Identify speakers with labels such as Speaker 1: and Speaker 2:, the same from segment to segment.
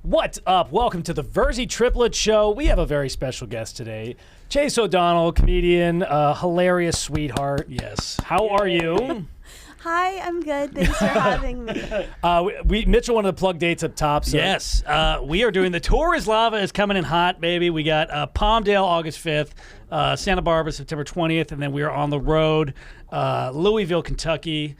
Speaker 1: What's up? Welcome to the Virzi Triplets show. We have a very special guest today. Chase O'Donnell, comedian, hilarious sweetheart.
Speaker 2: Yes.
Speaker 1: How are you?
Speaker 3: Hi, I'm good. Thanks for having me.
Speaker 1: Mitchell wanted to plug dates up top. So.
Speaker 2: Yes. We are doing the Tour is Lava is coming in hot, baby. We got Palmdale August 5th, Santa Barbara September 20th, and then we are on the road, Louisville, Kentucky,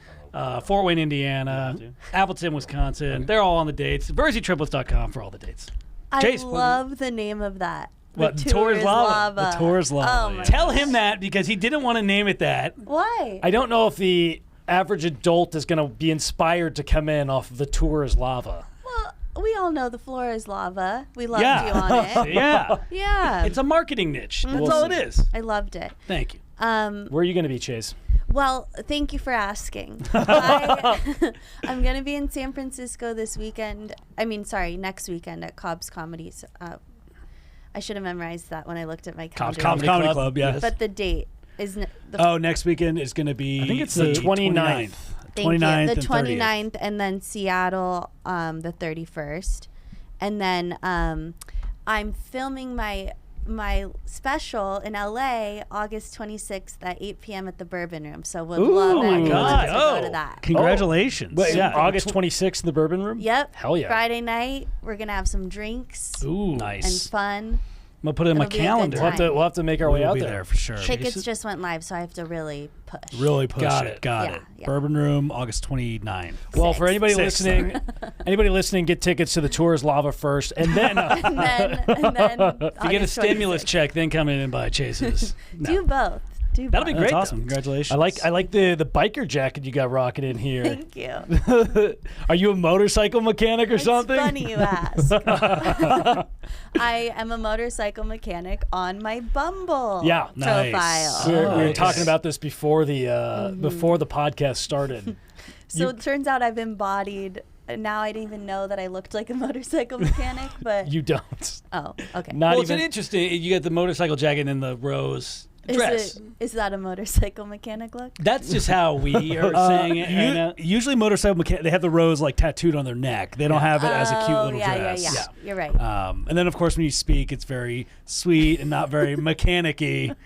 Speaker 2: Fort Wayne, Indiana, Appleton, Wisconsin. They're all on the dates. VirziTriplets.com for all the dates.
Speaker 3: I love the name of that.
Speaker 2: What? The Tour is Lava.
Speaker 1: The Tour is Lava.
Speaker 3: Oh my
Speaker 2: Tell
Speaker 3: gosh.
Speaker 2: him that because he didn't want to name it that.
Speaker 3: Why?
Speaker 1: I don't know if the average adult is going to be inspired to come in off of the Tour is Lava.
Speaker 3: Well, we all know the floor is lava. We loved
Speaker 2: Yeah.
Speaker 3: you on it.
Speaker 2: Yeah.
Speaker 3: Yeah.
Speaker 2: It's a marketing niche. That's
Speaker 1: We'll
Speaker 2: all
Speaker 1: see.
Speaker 2: it is.
Speaker 3: I loved it.
Speaker 2: Thank you.
Speaker 1: Where are you going to be, Chase?
Speaker 3: Well, thank you for asking. I'm going to be in San Francisco this weekend. Next weekend at Cobb's Comedy. I should have memorized that when I looked at my calendar.
Speaker 2: Comedy Club, yes.
Speaker 3: But the date is
Speaker 2: Next weekend is going to be
Speaker 1: I think it's the 29th.
Speaker 3: Thank you.
Speaker 2: 29th
Speaker 3: The
Speaker 2: and
Speaker 3: 29th, and then Seattle the 31st. And then I'm filming my special in LA August 26th at 8 p.m. at the Bourbon Room. So would love everyone to go to that.
Speaker 2: Congratulations.
Speaker 1: Wait,
Speaker 2: Yeah.
Speaker 1: August 26th in the Bourbon Room?
Speaker 3: Yep.
Speaker 1: Hell yeah.
Speaker 3: Friday night, we're going to have some drinks
Speaker 2: Ooh,
Speaker 3: and
Speaker 2: nice.
Speaker 3: fun.
Speaker 2: I'm going to put it in my
Speaker 3: It'll be a good
Speaker 2: calendar.
Speaker 3: time.
Speaker 1: We'll have to make our way
Speaker 2: We'll
Speaker 1: out
Speaker 2: be
Speaker 1: there.
Speaker 2: for sure.
Speaker 3: Tickets just went live, so I have to really push.
Speaker 2: Really push
Speaker 1: Got
Speaker 2: it.
Speaker 1: it.
Speaker 2: Got
Speaker 3: Yeah,
Speaker 2: it.
Speaker 3: yeah.
Speaker 2: Bourbon Room, August 29th.
Speaker 1: Well, for anybody
Speaker 2: Six.
Speaker 1: listening, get tickets to the Tour is Lava first, and then
Speaker 3: and then
Speaker 2: If you get a stimulus check, then come in and buy Chase's.
Speaker 3: do both. Do
Speaker 2: That'll be
Speaker 3: both.
Speaker 2: great.
Speaker 1: That's awesome.
Speaker 2: Congratulations.
Speaker 1: I like the biker jacket you got rocking in here.
Speaker 3: Thank you.
Speaker 1: Are you a motorcycle mechanic or something?
Speaker 3: It's funny you ask. I am a motorcycle mechanic on my Bumble
Speaker 1: Yeah.
Speaker 2: Nice.
Speaker 3: profile.
Speaker 1: We were
Speaker 2: Nice.
Speaker 1: talking about this before the podcast started.
Speaker 3: So it turns out I've embodied. Now I didn't even know that I looked like a motorcycle mechanic, but
Speaker 1: You don't.
Speaker 3: oh, okay.
Speaker 1: Not
Speaker 2: Well,
Speaker 1: even.
Speaker 2: it's interesting. You get the motorcycle jacket and the rose dress.
Speaker 3: Is that a motorcycle mechanic look?
Speaker 2: That's just how we are saying it. Anna.
Speaker 4: Usually motorcycle mechanic, they have the rose like tattooed on their neck. They don't have it as a cute
Speaker 3: Oh,
Speaker 4: little
Speaker 3: yeah,
Speaker 4: dress.
Speaker 3: Yeah. You're right.
Speaker 4: And then of course when you speak, it's very sweet and not very mechanic-y.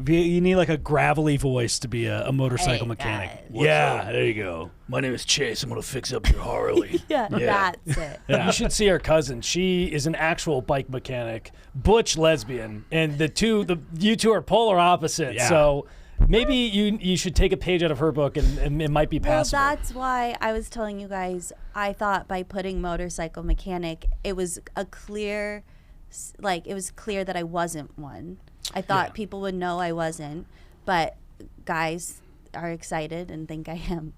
Speaker 4: You need like a gravelly voice to be a motorcycle
Speaker 3: Hey,
Speaker 4: mechanic.
Speaker 3: guys.
Speaker 4: Yeah, there you go. My name is Chase. I'm gonna fix up your Harley.
Speaker 3: yeah, that's it.
Speaker 1: You should see our cousin. She is an actual bike mechanic, butch lesbian, and you two are polar opposites.
Speaker 4: Yeah.
Speaker 1: So maybe you should take a page out of her book, and it might be
Speaker 3: Well,
Speaker 1: passable.
Speaker 3: that's why I was telling you guys. I thought by putting motorcycle mechanic, it was clear that I wasn't one. I thought people would know I wasn't, but guys are excited and think I am.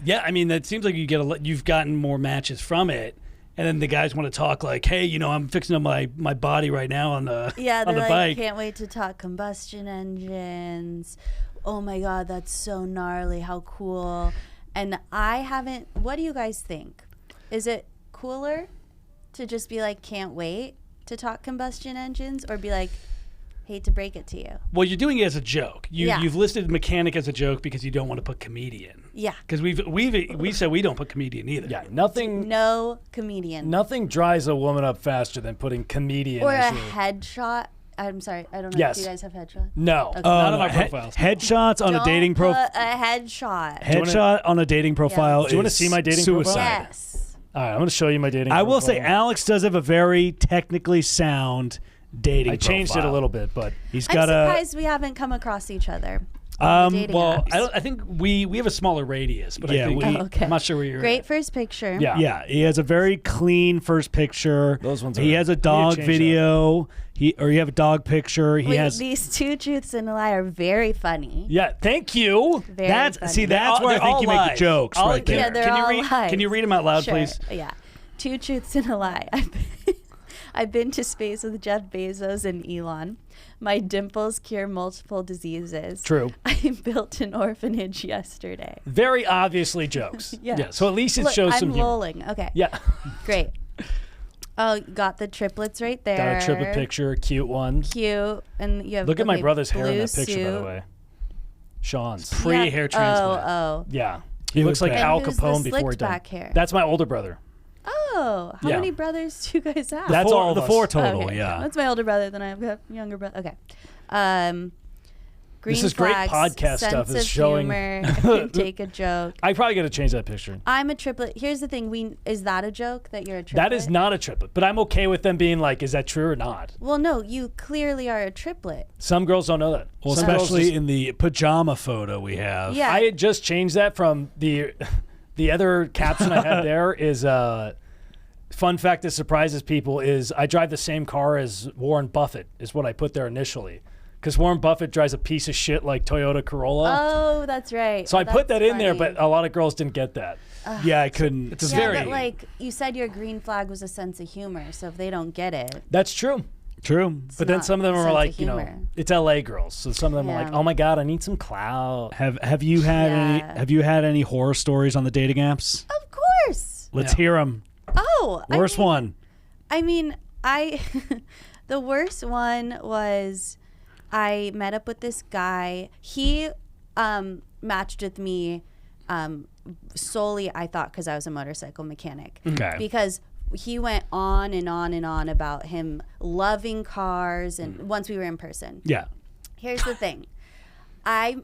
Speaker 2: Yeah, I mean, that seems like you've gotten more matches from it, and then the guys want to talk like, "Hey, I'm fixing up my body right now on the
Speaker 3: Yeah,
Speaker 2: on
Speaker 3: they're
Speaker 2: the
Speaker 3: like,
Speaker 2: bike."
Speaker 3: can't wait to talk combustion engines. Oh my God, that's so gnarly. How cool. And I haven't, what do you guys think? Is it cooler to just be like, can't wait to talk combustion engines, or be like, hate to break it to you?
Speaker 2: Well, you're doing it as a joke.
Speaker 3: Yeah.
Speaker 2: You've listed mechanic as a joke because you don't want to put comedian.
Speaker 3: Yeah.
Speaker 2: Because we said we don't put comedian either.
Speaker 1: Yeah, nothing
Speaker 3: No comedian.
Speaker 1: dries a woman up faster than putting comedian
Speaker 3: Or a
Speaker 1: as your...
Speaker 3: headshot. I'm sorry, I don't know.
Speaker 1: Yes.
Speaker 3: Do you guys have headshots?
Speaker 1: No.
Speaker 3: Okay.
Speaker 2: None of our profiles.
Speaker 4: Headshots on
Speaker 3: Don't
Speaker 4: a dating
Speaker 3: put
Speaker 4: profile.
Speaker 3: a headshot.
Speaker 4: Headshot on a dating profile.
Speaker 3: Do
Speaker 1: you wanna
Speaker 4: is
Speaker 1: see my dating
Speaker 4: suicide.
Speaker 1: profile?
Speaker 3: Yes.
Speaker 1: All right, I'm going to show you my dating
Speaker 4: I will say
Speaker 1: profile.
Speaker 4: Alex does have a very technically sound dating
Speaker 1: I changed it a
Speaker 4: profile.
Speaker 1: little bit, but
Speaker 4: He's
Speaker 3: I'm
Speaker 4: got a
Speaker 3: surprised we haven't come across each other. on the dating
Speaker 2: Well,
Speaker 3: apps.
Speaker 2: I think we have a smaller radius, but
Speaker 4: Yeah,
Speaker 2: I think
Speaker 4: we-
Speaker 3: Okay.
Speaker 2: I'm not sure where you're
Speaker 3: Great
Speaker 2: at.
Speaker 3: first picture.
Speaker 1: yeah.
Speaker 4: he has a very clean first picture.
Speaker 1: Those ones
Speaker 4: He
Speaker 1: are-
Speaker 4: has a
Speaker 1: we need to
Speaker 4: dog
Speaker 1: change
Speaker 4: video. You have a dog picture. He
Speaker 3: Wait,
Speaker 4: has
Speaker 3: these two truths and a lie are very funny.
Speaker 1: Yeah, thank you.
Speaker 3: Very
Speaker 4: that's
Speaker 3: funny.
Speaker 4: see that's where I
Speaker 2: They're
Speaker 4: think
Speaker 2: all
Speaker 4: you make the
Speaker 2: lies.
Speaker 4: jokes
Speaker 2: All-
Speaker 4: right there.
Speaker 3: Yeah, they're
Speaker 2: Can you
Speaker 3: all
Speaker 2: read?
Speaker 3: lies.
Speaker 2: Can you read them out loud,
Speaker 3: Sure.
Speaker 2: please?
Speaker 3: Yeah. Two truths and a lie. I've been to space with Jeff Bezos and Elon. My dimples cure multiple diseases.
Speaker 1: True.
Speaker 3: I built an orphanage yesterday.
Speaker 1: Very obviously jokes.
Speaker 3: Yeah.
Speaker 1: So at least it
Speaker 3: Look,
Speaker 1: shows
Speaker 3: I'm
Speaker 1: some humor.
Speaker 3: lolling. Okay.
Speaker 1: Yeah.
Speaker 3: Great. Oh, got the triplets right there.
Speaker 1: Got a triplet picture, cute ones.
Speaker 3: Cute. And you have
Speaker 1: Look at my
Speaker 3: okay,
Speaker 1: brother's hair in
Speaker 3: blue
Speaker 1: that picture, by the
Speaker 3: suit.
Speaker 1: way. Sean's.
Speaker 2: Pre-hair transplant.
Speaker 3: Oh.
Speaker 1: Yeah.
Speaker 4: He
Speaker 1: He looks like
Speaker 4: looks
Speaker 1: Al
Speaker 3: bad. And who's
Speaker 1: Capone
Speaker 3: the
Speaker 1: before he
Speaker 3: slicked
Speaker 1: died.
Speaker 3: back hair?
Speaker 1: That's my older brother.
Speaker 3: Oh, how
Speaker 1: Yeah.
Speaker 3: many brothers do you guys have?
Speaker 1: That's all of
Speaker 4: the
Speaker 1: us.
Speaker 4: 4 total.
Speaker 3: Okay.
Speaker 4: Yeah.
Speaker 3: That's my older brother. Then I have a younger brother. Okay. Green
Speaker 1: This is great
Speaker 3: flags,
Speaker 1: podcast
Speaker 3: sense
Speaker 1: stuff. It's
Speaker 3: of
Speaker 1: showing-
Speaker 3: humor. I can take a joke.
Speaker 1: I probably got to change that picture.
Speaker 3: I'm a triplet. Here's the thing. Is that a joke that you're a triplet?
Speaker 1: That is not a triplet, but I'm okay with them being like, is that true or not?
Speaker 3: Well, no, you clearly are a triplet.
Speaker 1: Some girls don't know that.
Speaker 4: Well,
Speaker 1: Some girls
Speaker 4: especially
Speaker 1: just-
Speaker 4: in the pajama photo we have.
Speaker 3: Yeah.
Speaker 1: I had just changed that from the other caption I had there is fun fact that surprises people is I drive the same car as Warren Buffett is what I put there initially. Because Warren Buffett drives a piece of shit like Toyota Corolla.
Speaker 3: Oh, that's right.
Speaker 1: So I put
Speaker 3: that's
Speaker 1: that in there,
Speaker 3: funny.
Speaker 1: but a lot of girls didn't get that.
Speaker 4: Yeah, I couldn't.
Speaker 1: It's a
Speaker 3: Yeah,
Speaker 1: very
Speaker 3: but like you said, your green flag was a sense of humor. So if they don't get it,
Speaker 1: That's true.
Speaker 4: True.
Speaker 1: But then
Speaker 3: not
Speaker 1: some of them
Speaker 3: a
Speaker 1: are
Speaker 3: sense
Speaker 1: like,
Speaker 3: of
Speaker 1: you know,
Speaker 3: humor.
Speaker 1: it's LA girls. So some of them are like,
Speaker 3: Yeah.
Speaker 1: oh my God, I need some clout.
Speaker 4: Have you had any
Speaker 3: Yeah.
Speaker 4: Have you had any horror stories on the dating apps?
Speaker 3: of course.
Speaker 4: Let's
Speaker 1: Yeah.
Speaker 4: hear them.
Speaker 3: Oh,
Speaker 4: Worst one.
Speaker 3: I mean, the worst one was I met up with this guy. He matched with me solely, I thought, because I was a motorcycle mechanic.
Speaker 4: Okay.
Speaker 3: Because he went on and on and on about him loving cars, and once we were in person.
Speaker 4: Yeah.
Speaker 3: Here's the thing. I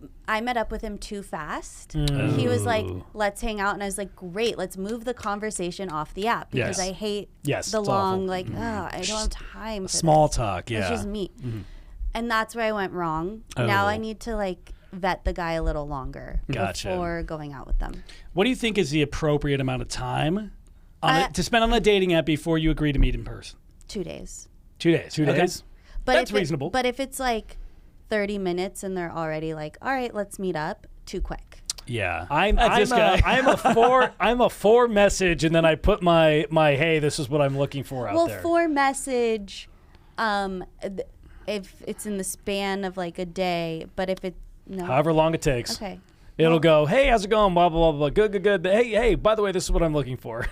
Speaker 3: met up with him too fast. He was like, let's hang out. And I was like, great, let's move the conversation off the app because
Speaker 1: Yes.
Speaker 3: I hate
Speaker 1: Yes,
Speaker 3: the
Speaker 1: it's
Speaker 3: long,
Speaker 1: awful.
Speaker 3: like, I don't have time for
Speaker 4: Small
Speaker 3: this.
Speaker 4: talk. Yeah.
Speaker 3: It's just me. And that's where I went wrong. Now
Speaker 4: Oh.
Speaker 3: I need to like vet the guy a little longer
Speaker 4: Gotcha.
Speaker 3: before going out with them.
Speaker 2: What do you think is the appropriate amount of time
Speaker 3: I-
Speaker 2: to spend on a dating app before you agree to meet in person?
Speaker 3: 2 days.
Speaker 2: 2 days.
Speaker 1: 2
Speaker 2: Okay.
Speaker 1: days?
Speaker 3: But
Speaker 2: That's
Speaker 3: if it-
Speaker 2: reasonable.
Speaker 3: But if it's like 30 minutes and they're already like, all right, let's meet up, too quick.
Speaker 4: Yeah.
Speaker 1: I'm
Speaker 2: this guy.
Speaker 1: I'm a 4 message and then I put my hey, this is what I'm looking for out
Speaker 3: Well,
Speaker 1: there.
Speaker 3: 4 message, if it's in the span of like a day, but if it no,
Speaker 1: However long it takes.
Speaker 3: okay.
Speaker 1: It'll go, hey, how's it going? Blah, blah, blah, blah. Good. Hey, by the way, this is what I'm looking for.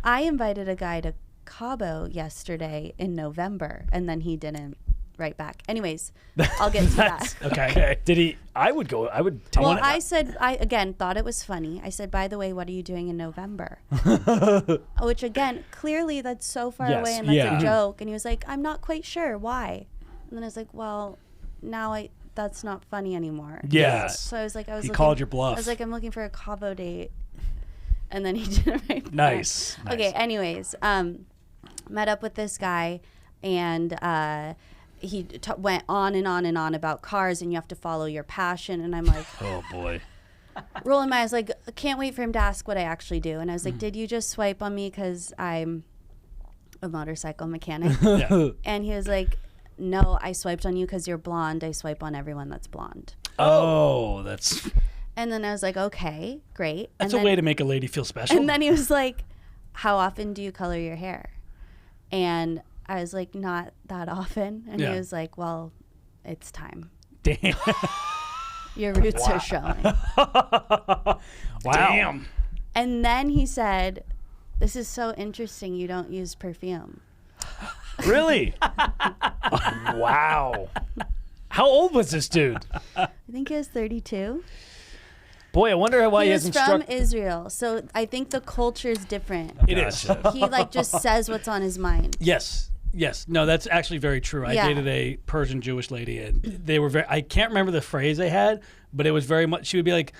Speaker 3: I invited a guy to Cabo yesterday in November, and then he didn't write back. Anyways, I'll get to that.
Speaker 1: Okay. Did he? I would take
Speaker 3: Well, I said, I again thought it was funny. I said, by the way, what are you doing in November? Which again, clearly that's so far
Speaker 1: Yes.
Speaker 3: away and that's
Speaker 4: Yeah.
Speaker 3: a joke. And he was like, I'm not quite sure why. And then I was like, well, now that's not funny anymore.
Speaker 1: Yes.
Speaker 3: So I was like,
Speaker 4: He called your bluff.
Speaker 3: I was like, I'm looking for a Cabo date. And then he didn't write back.
Speaker 1: Nice.
Speaker 3: Okay, anyways, met up with this guy and he went on and on and on about cars and you have to follow your passion. And I'm like,
Speaker 4: Oh boy.
Speaker 3: rolling my eyes, like, I can't wait for him to ask what I actually do. And I was like, did you just swipe on me because I'm a motorcycle mechanic?
Speaker 1: Yeah.
Speaker 3: And he was like, no, I swiped on you because you're blonde. I swipe on everyone that's blonde.
Speaker 4: Oh, that's
Speaker 3: And then I was like, okay, great.
Speaker 2: That's
Speaker 3: and
Speaker 2: a
Speaker 3: then,
Speaker 2: way to make a lady feel special.
Speaker 3: And then he was like, how often do you color your hair? And I was like, not that often. And
Speaker 2: Yeah.
Speaker 3: he was like, well, it's time.
Speaker 1: Damn.
Speaker 3: Your roots are showing.
Speaker 1: Wow.
Speaker 2: Damn.
Speaker 3: And then he said, this is so interesting. You don't use perfume.
Speaker 1: Really? Wow. How old was this dude?
Speaker 3: I think he was 32.
Speaker 1: Boy, I wonder why he,
Speaker 3: He was
Speaker 1: hasn't
Speaker 3: from
Speaker 1: struck.
Speaker 3: Israel. So I think the culture is different.
Speaker 2: It is.
Speaker 3: He like just says what's on his mind.
Speaker 2: Yes. No, that's actually very true. I
Speaker 3: Yeah.
Speaker 2: dated a Persian Jewish lady, and they were very. I can't remember the phrase they had, but it was very much. She would be like,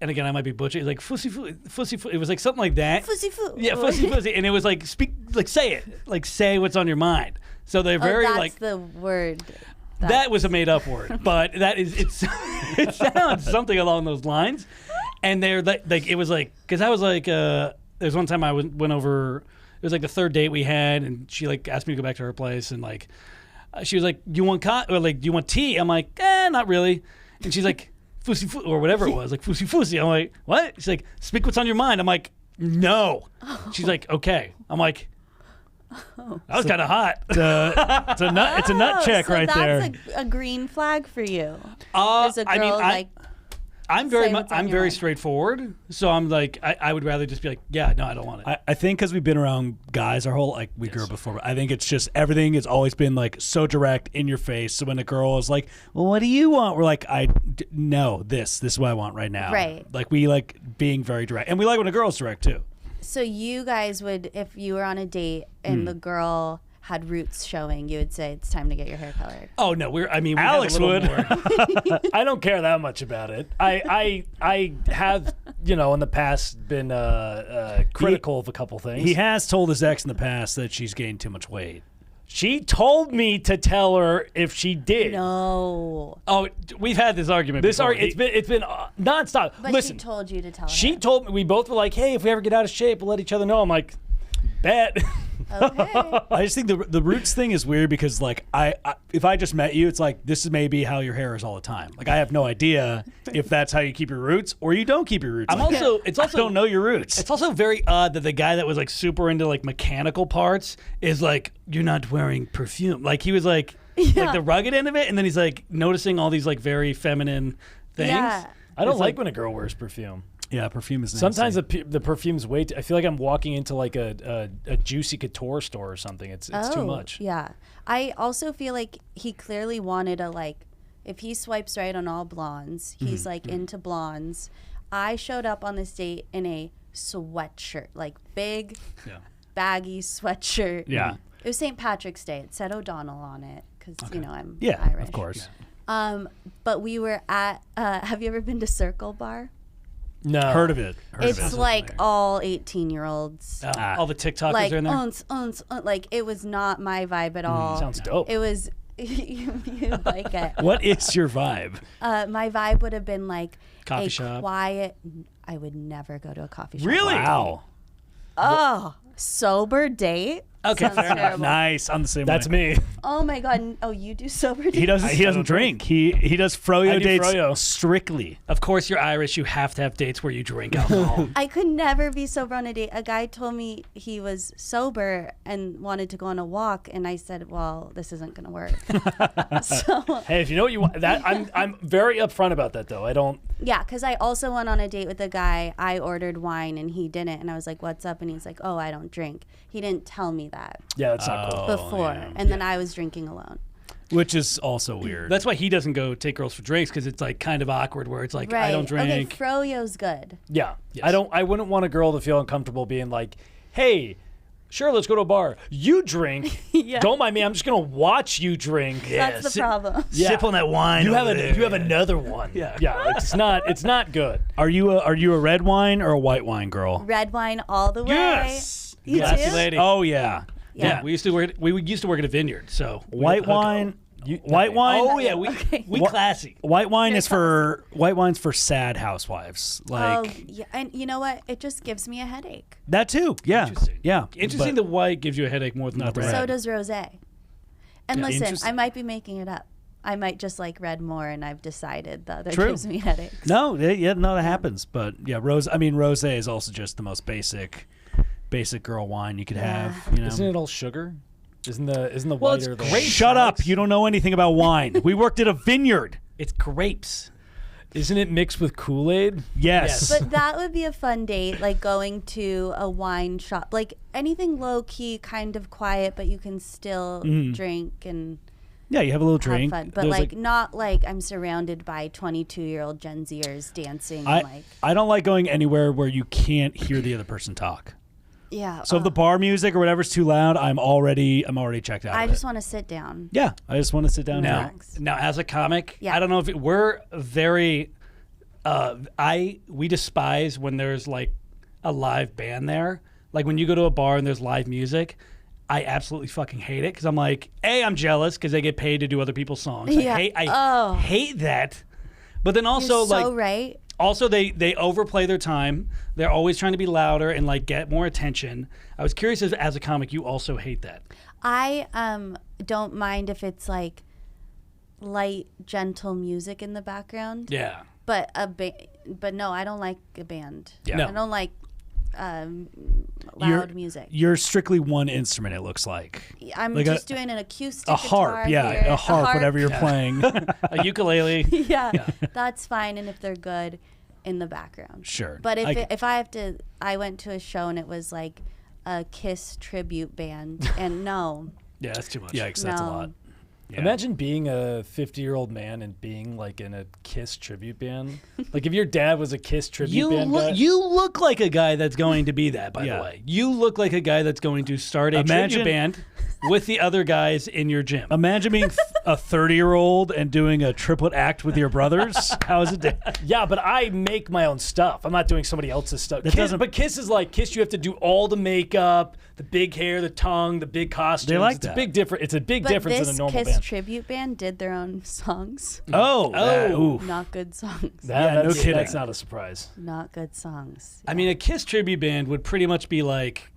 Speaker 2: and again, I might be butchering. Like fussy, fussy. It was like something like that.
Speaker 3: Fussy foo.
Speaker 2: Yeah, fussy, and it was like speak, like say it, like say what's on your mind. So they're very
Speaker 3: that's
Speaker 2: like
Speaker 3: the word.
Speaker 2: that was a made up word, but that is it's it sounds something along those lines. And they're like it was like because I was like there was one time I went over. It was like the third date we had, and she like asked me to go back to her place, and like she was like, "You want or like do you want tea?" I'm like, not really. And she's like, "Fussy or whatever it was, like fussy." I'm like, "What?" She's like, "Speak what's on your mind." I'm like, "No." She's like, "Okay." I'm like, that was kind of hot.
Speaker 4: it's a nut check
Speaker 3: so
Speaker 4: right there.
Speaker 3: that's a green flag for you. There's a girl
Speaker 2: I mean,
Speaker 3: like
Speaker 2: I'm very
Speaker 3: say what's on
Speaker 2: I'm
Speaker 3: your
Speaker 2: very
Speaker 3: mind.
Speaker 2: straightforward, so I'm like I would rather just be like, yeah, no, I don't want it.
Speaker 4: I think because we've been around guys our whole like we grew up before. But I think it's just everything has always been like so direct in your face. So when a girl is like, "Well, what do you want?" We're like, no, this is what I want right now."
Speaker 3: Right.
Speaker 4: Like we like being very direct, and we like when a girl's direct too.
Speaker 3: So you guys would, if you were on a date and the girl had roots showing, you would say it's time to get your hair colored.
Speaker 2: Oh no, we
Speaker 4: Alex
Speaker 2: have a little
Speaker 4: would.
Speaker 2: more.
Speaker 1: I don't care that much about it. I have, in the past been critical of a couple things.
Speaker 4: He has told his ex in the past that she's gained too much weight.
Speaker 1: She told me to tell her if she did.
Speaker 3: No.
Speaker 2: Oh, we've had this argument. before.
Speaker 1: It's been nonstop.
Speaker 3: But
Speaker 1: Listen,
Speaker 3: she told you to tell her.
Speaker 1: she told me, we both were like, hey, if we ever get out of shape, we'll let each other know. I'm like, bet.
Speaker 3: Okay.
Speaker 4: I just think the roots thing is weird because like I if I just met you, it's like this is maybe how your hair is all the time. Like I have no idea if that's how you keep your roots or you don't keep your roots.
Speaker 2: I'm
Speaker 4: like
Speaker 2: also.
Speaker 4: that.
Speaker 2: It's also.
Speaker 4: I don't know your roots.
Speaker 2: It's also very odd that the guy that was like super into like mechanical parts is like, you're not wearing perfume. Like he was like the rugged end of it, and then he's like noticing all these like very feminine things.
Speaker 3: Yeah.
Speaker 1: I don't
Speaker 2: It's
Speaker 1: like when a girl wears perfume.
Speaker 4: Yeah, perfume is nasty.
Speaker 1: Sometimes the perfume's way I feel like I'm walking into like a Juicy Couture store or something. It's too much.
Speaker 3: Yeah. I also feel like he clearly wanted if he swipes right on all blondes, he's like into blondes. I showed up on this date in a sweatshirt, like big, baggy sweatshirt.
Speaker 4: Yeah.
Speaker 3: It was St. Patrick's Day. It said O'Donnell on it because, I'm
Speaker 4: Yeah,
Speaker 3: Irish.
Speaker 4: of course.
Speaker 3: But we were at, have you ever been to Circle Bar?
Speaker 1: No.
Speaker 4: Heard of it.
Speaker 3: It's like all 18-year-olds.
Speaker 2: All the TikTokers
Speaker 3: Like,
Speaker 2: are in there.
Speaker 3: like it was not my vibe at all.
Speaker 1: Sounds dope.
Speaker 3: It was, you'd like it.
Speaker 4: What is your vibe?
Speaker 3: My vibe would have been like
Speaker 2: Coffee
Speaker 3: a
Speaker 2: shop.
Speaker 3: quiet. I would never go to a coffee shop.
Speaker 2: Really?
Speaker 4: Wow.
Speaker 3: Oh, sober date.
Speaker 2: Okay,
Speaker 3: Sounds
Speaker 2: fair enough.
Speaker 3: terrible.
Speaker 4: Nice. I'm the same
Speaker 1: That's
Speaker 4: way.
Speaker 1: me.
Speaker 3: Oh my god. Oh, you do sober dates?
Speaker 4: He doesn't drink. He does froyo
Speaker 1: I do
Speaker 4: dates
Speaker 1: froyo.
Speaker 4: strictly.
Speaker 2: Of course, you're Irish. You have to have dates where you drink alcohol.
Speaker 3: I could never be sober on a date. A guy told me he was sober and wanted to go on a walk, and I said, "Well, this isn't going to work." So
Speaker 1: Hey, if you know what you want, I'm very upfront about that though. I don't.
Speaker 3: yeah, because I also went on a date with a guy. I ordered wine and he didn't, and I was like, "What's up?" And he's like, "Oh, I don't drink." He didn't tell me that
Speaker 1: Yeah, that's not cool.
Speaker 3: before, and then I was drinking alone.
Speaker 4: Which is also weird.
Speaker 2: That's why he doesn't go take girls for drinks, because it's like kind of awkward where it's like,
Speaker 3: Right?
Speaker 2: I don't drink.
Speaker 3: Okay, froyo's good.
Speaker 1: Yeah.
Speaker 2: Yes.
Speaker 1: I wouldn't want a girl to feel uncomfortable being like, hey, sure, let's go to a bar. You drink.
Speaker 3: Yeah.
Speaker 1: Don't mind me. I'm just gonna watch you drink.
Speaker 3: That's the problem.
Speaker 1: Yeah.
Speaker 2: Sip on that wine.
Speaker 1: You
Speaker 2: over
Speaker 1: have
Speaker 2: there.
Speaker 1: you have another one.
Speaker 2: Yeah.
Speaker 1: Yeah. Like, it's not good.
Speaker 4: Are you a red wine or a white wine girl?
Speaker 3: Red wine all the way.
Speaker 2: Yes.
Speaker 3: You
Speaker 2: Classy
Speaker 3: too?
Speaker 2: lady.
Speaker 4: Oh yeah.
Speaker 2: Yeah, we used to work at a vineyard, so
Speaker 4: White wine. White wine.
Speaker 2: Oh yeah, we
Speaker 4: Wha-
Speaker 2: classy.
Speaker 4: White wine is for white wine's for sad housewives. Like
Speaker 3: Oh, yeah, and you know what? It just gives me a headache.
Speaker 4: that too. Yeah.
Speaker 2: Interesting.
Speaker 4: Yeah.
Speaker 2: Interesting.
Speaker 4: But
Speaker 2: The white gives you a headache more than
Speaker 4: Not
Speaker 2: the
Speaker 4: the
Speaker 2: red.
Speaker 4: red.
Speaker 3: So does rosé. And listen,
Speaker 4: Interesting.
Speaker 3: I might be making it up. I might just like red more, and I've decided the other
Speaker 4: True.
Speaker 3: gives me headaches.
Speaker 4: no, that happens. But yeah, rosé is also just the most basic girl wine you could have. You know.
Speaker 1: Isn't it all sugar? Isn't the
Speaker 2: Well,
Speaker 1: white
Speaker 2: it's
Speaker 1: or the
Speaker 2: grape.
Speaker 4: Shut
Speaker 2: Alex.
Speaker 4: up! You don't know anything about wine. We worked at a vineyard.
Speaker 2: It's grapes.
Speaker 1: Isn't it mixed with Kool-Aid?
Speaker 4: Yes.
Speaker 3: But that would be a fun date, like going to a wine shop, like anything low key, kind of quiet, but you can still drink and
Speaker 4: yeah, you have a little drink.
Speaker 3: have fun. But
Speaker 4: There's,
Speaker 3: like not like I'm surrounded by 22-year-old Gen Zers dancing.
Speaker 4: I don't like going anywhere where you can't hear the other person talk.
Speaker 3: Yeah.
Speaker 4: So if the bar music or whatever's too loud, I'm already checked out.
Speaker 3: I
Speaker 4: of
Speaker 3: just
Speaker 4: it.
Speaker 3: want to sit down.
Speaker 4: Yeah, I just want to sit down
Speaker 2: Now,
Speaker 4: here.
Speaker 3: Relax.
Speaker 2: now as a comic,
Speaker 3: Yeah.
Speaker 2: I don't know if we're very. We despise when there's like a live band there. Like when you go to a bar and there's live music, I absolutely fucking hate it because I'm like, I'm jealous because they get paid to do other people's songs.
Speaker 3: Yeah.
Speaker 2: I hate that. But then also
Speaker 3: You're
Speaker 2: like
Speaker 3: so right.
Speaker 2: also they overplay their time. They're always trying to be louder and like get more attention. I was curious if as a comic you also hate that.
Speaker 3: I don't mind if it's like light, gentle music in the background.
Speaker 2: Yeah.
Speaker 3: But but no, I don't like a band.
Speaker 2: Yeah. No.
Speaker 3: I don't like loud music.
Speaker 4: You're strictly one instrument. It looks like
Speaker 3: I'm
Speaker 4: like
Speaker 3: just doing an acoustic
Speaker 4: a harp.
Speaker 3: guitar
Speaker 4: Yeah,
Speaker 3: here.
Speaker 4: a harp. Whatever you're playing.
Speaker 2: A ukulele.
Speaker 3: yeah, that's fine. And if they're good, in the background.
Speaker 4: Sure.
Speaker 3: But if I have to, I went to a show and it was like a Kiss tribute band, and no.
Speaker 2: Yeah, that's too much.
Speaker 4: Yikes, that's a
Speaker 3: No.
Speaker 4: lot. Yeah.
Speaker 1: Imagine being a 50-year-old man and being like in a Kiss tribute band. Like if your dad was a Kiss tribute band guy.
Speaker 2: You look like a guy that's going to be that, by the way. You look like a guy that's going to start a tribute band with the other guys in your gym.
Speaker 4: Imagine being a 30-year-old and doing a triplet act with your brothers. How is it?
Speaker 1: Yeah, but I make my own stuff. I'm not doing somebody else's stuff. But Kiss is like Kiss. You have to do all the makeup, the big hair, the tongue, the big costumes.
Speaker 4: They like
Speaker 1: it's
Speaker 4: that.
Speaker 1: A big difference. It's a big
Speaker 3: But
Speaker 1: difference
Speaker 3: this
Speaker 1: in a normal
Speaker 3: Kiss
Speaker 1: band.
Speaker 3: tribute band did their own songs.
Speaker 4: Oof.
Speaker 3: Not good songs.
Speaker 4: no kidding.
Speaker 1: That's not a surprise.
Speaker 3: Not good songs.
Speaker 2: I mean, a Kiss tribute band would pretty much be like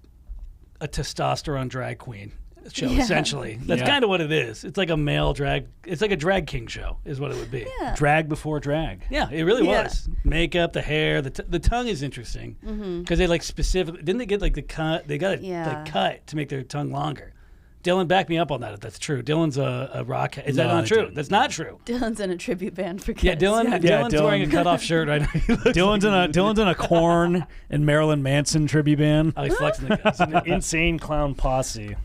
Speaker 2: a testosterone drag queen show, essentially. That's kind of what it is. It's like a male drag. It's like a drag king show, is what it would be.
Speaker 3: Yeah.
Speaker 4: Drag before drag.
Speaker 2: Yeah, it really
Speaker 3: Yeah.
Speaker 2: was. Makeup, the hair, the tongue is interesting because they like specifically didn't they get like the cut? They got it like cut to make their tongue longer. Dylan, back me up on that if that's true. Dylan's a rock. Is that
Speaker 4: No,
Speaker 2: not
Speaker 4: I
Speaker 2: true?
Speaker 4: didn't.
Speaker 2: That's not true.
Speaker 3: Dylan's in a tribute band for Kiss.
Speaker 2: Yeah, Dylan's
Speaker 4: Dylan.
Speaker 2: wearing a cutoff shirt right now.
Speaker 4: Dylan's in a Korn and Marilyn Manson tribute band.
Speaker 2: Oh, he's flexing the guns.
Speaker 1: An insane clown posse.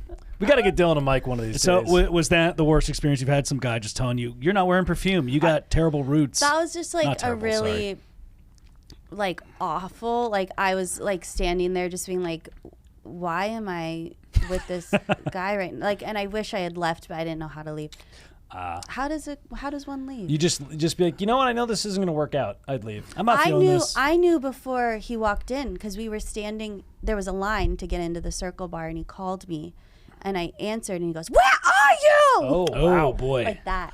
Speaker 1: We got to get Dylan a mic one of these
Speaker 4: So
Speaker 1: days.
Speaker 4: was that the worst experience you've had? Some guy just telling you you're not wearing perfume. You got terrible roots.
Speaker 3: That was just like
Speaker 4: Not
Speaker 3: a
Speaker 4: terrible,
Speaker 3: really like awful. Like I was like standing there just being like, why am I with this guy right now? Like, and I wish I had left, but I didn't know how to leave. How does one leave?
Speaker 1: You just be like, you know what? I know this isn't going to work out. I'd leave.
Speaker 4: I'm not feeling this.
Speaker 3: I knew before he walked in because we were standing. There was a line to get into the Circle Bar, and he called me, and I answered, and he goes, "Where are you?"
Speaker 1: Oh, wow.
Speaker 4: boy.
Speaker 3: Like that.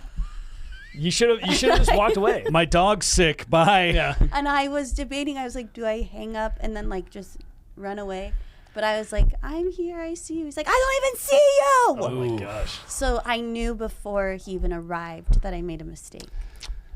Speaker 1: You should have just walked away.
Speaker 4: My dog's sick. Bye.
Speaker 2: Yeah.
Speaker 3: And I was debating. I was like, do I hang up and then like just run away? But I was like, I'm here. I see you. He's like, I don't even see you.
Speaker 1: Oh my gosh.
Speaker 3: So I knew before he even arrived that I made a mistake.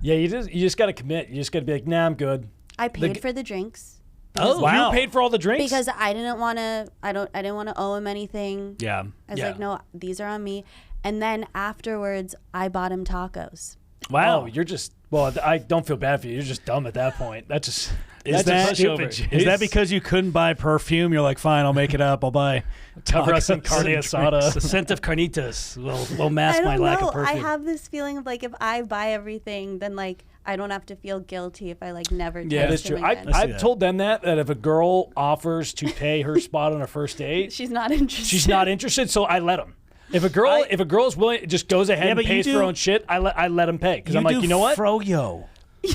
Speaker 1: Yeah, you just got to commit. You just got to be like, nah, I'm good.
Speaker 3: I paid for the drinks
Speaker 1: Oh,
Speaker 4: Wow.
Speaker 1: you paid for all the drinks?
Speaker 3: because I didn't want to. I didn't want to owe him anything.
Speaker 4: Yeah.
Speaker 3: I was
Speaker 2: Yeah.
Speaker 3: like, no, these are on me. And then afterwards, I bought him tacos.
Speaker 4: Wow.
Speaker 1: Oh, you're just, well, I don't feel bad for you. You're just dumb at that point. That's just,
Speaker 4: Is
Speaker 1: that's
Speaker 4: that
Speaker 1: just stupid.
Speaker 4: Is that because you couldn't buy perfume? You're like, fine, I'll make it up. I'll buy
Speaker 1: cover us in
Speaker 4: tacos
Speaker 1: carne
Speaker 4: and
Speaker 1: asada?
Speaker 2: The scent of carnitas will mask
Speaker 3: I
Speaker 2: my
Speaker 3: don't
Speaker 2: lack
Speaker 3: know.
Speaker 2: of
Speaker 3: I
Speaker 2: perfume.
Speaker 3: have this feeling of like if I buy everything, then like I don't have to feel guilty if I like never.
Speaker 1: Yeah, that's
Speaker 3: text
Speaker 1: true.
Speaker 3: him again.
Speaker 4: see
Speaker 1: I've
Speaker 4: that.
Speaker 1: told them that if a girl offers to pay her spot on a first date,
Speaker 3: She's not interested.
Speaker 1: she's not interested, so I let them. If a girl is willing, just goes ahead and
Speaker 4: but you
Speaker 1: pays for her
Speaker 4: do-
Speaker 1: own shit, I let them pay because I'm like, you know what?
Speaker 4: Froyo.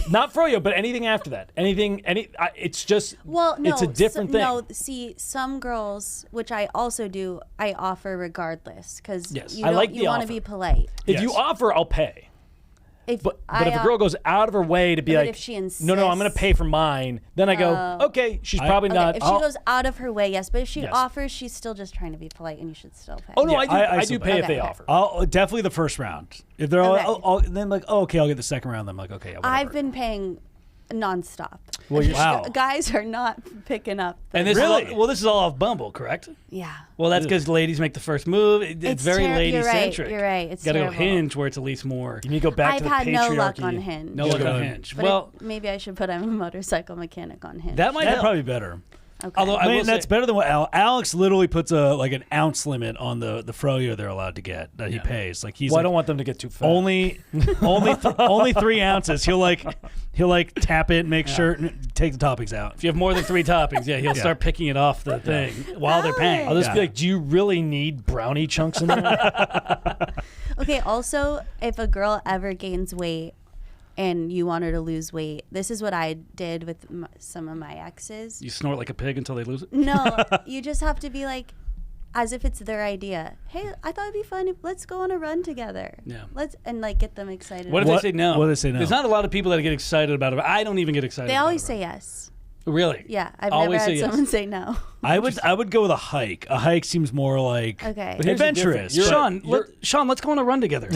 Speaker 1: Not froyo, but anything after that, it's just,
Speaker 3: Well, no,
Speaker 1: it's a different thing.
Speaker 3: No, see, some girls, which I also do, I offer regardless because
Speaker 2: Yes.
Speaker 3: you
Speaker 1: I
Speaker 3: don't,
Speaker 1: like
Speaker 3: you
Speaker 1: the
Speaker 3: want to
Speaker 1: offer.
Speaker 3: be polite.
Speaker 1: If you
Speaker 2: Yes.
Speaker 1: offer, I'll pay.
Speaker 3: If
Speaker 1: But if a girl goes out of her way to be
Speaker 3: But
Speaker 1: like,
Speaker 3: if she
Speaker 1: no, I'm going to
Speaker 3: insists-
Speaker 1: pay for mine, then I go, okay, she's probably
Speaker 3: okay,
Speaker 1: not.
Speaker 3: if she goes out of her way, yes, but if she
Speaker 1: Yes.
Speaker 3: offers, she's still just trying to be polite, and you should still pay.
Speaker 1: Oh no,
Speaker 4: Yeah,
Speaker 1: I do
Speaker 4: still
Speaker 1: pay if
Speaker 3: Okay,
Speaker 1: they
Speaker 3: okay.
Speaker 1: offer.
Speaker 4: Definitely the first round. If they're
Speaker 3: Okay.
Speaker 4: all then like, oh, okay, I'll get the second round. Then I'm like, okay, whatever.
Speaker 3: I've been paying nonstop.
Speaker 1: Well, you're
Speaker 4: Wow.
Speaker 3: Guys are not picking up.
Speaker 2: And this
Speaker 4: Really?
Speaker 2: is all, this is all off Bumble, correct?
Speaker 3: Yeah.
Speaker 2: Well, that's because ladies make the first move. It's very
Speaker 3: you're right,
Speaker 2: lady-centric.
Speaker 3: you're right, it's
Speaker 2: Got to go
Speaker 3: terrible.
Speaker 2: Hinge where it's at least more.
Speaker 1: You need to go back
Speaker 3: I've
Speaker 1: to the
Speaker 3: had
Speaker 1: patriarchy.
Speaker 3: no luck on Hinge.
Speaker 2: No luck
Speaker 1: Yeah.
Speaker 2: on Hinge.
Speaker 3: But
Speaker 2: Well,
Speaker 3: maybe I should put I'm a motorcycle mechanic on Hinge.
Speaker 2: that might
Speaker 4: That'd
Speaker 2: help.
Speaker 4: probably be better.
Speaker 3: okay.
Speaker 2: Although I
Speaker 4: I mean,
Speaker 2: will
Speaker 4: that's
Speaker 2: say,
Speaker 4: better than what Alex literally puts an ounce limit on the froyo they're allowed to get that he pays. Like he's
Speaker 1: Well, I
Speaker 4: like,
Speaker 1: don't want them to get too fat.
Speaker 4: only 3 ounces. He'll like tap it, and make sure, and take the toppings out.
Speaker 2: if you have more than 3 toppings, he'll start picking it off the thing while they're paying.
Speaker 1: I'll just be
Speaker 4: Yeah.
Speaker 1: like, do you really need brownie chunks in there?
Speaker 3: Okay, also, if a girl ever gains weight and you want her to lose weight, this is what I did with some of my exes.
Speaker 2: You snort like a pig until they lose it.
Speaker 3: No, you just have to be like, as if it's their idea. Hey, I thought it'd be fun. Let's go on a run together.
Speaker 2: Yeah.
Speaker 3: And like get them excited.
Speaker 2: What if
Speaker 4: What-
Speaker 2: they say no?
Speaker 4: what if they say no?
Speaker 2: There's not a lot of people that get excited about it. I don't even get excited.
Speaker 3: They
Speaker 2: about
Speaker 3: always
Speaker 2: it.
Speaker 3: say yes.
Speaker 2: Really?
Speaker 3: Yeah, I've
Speaker 2: Always
Speaker 3: never
Speaker 2: say
Speaker 3: had
Speaker 2: yes.
Speaker 3: someone say no.
Speaker 4: I would go with a hike. A hike seems more like
Speaker 3: Okay.
Speaker 1: But here's the
Speaker 4: adventurous.
Speaker 1: difference.
Speaker 2: Sean, let's go on a run together.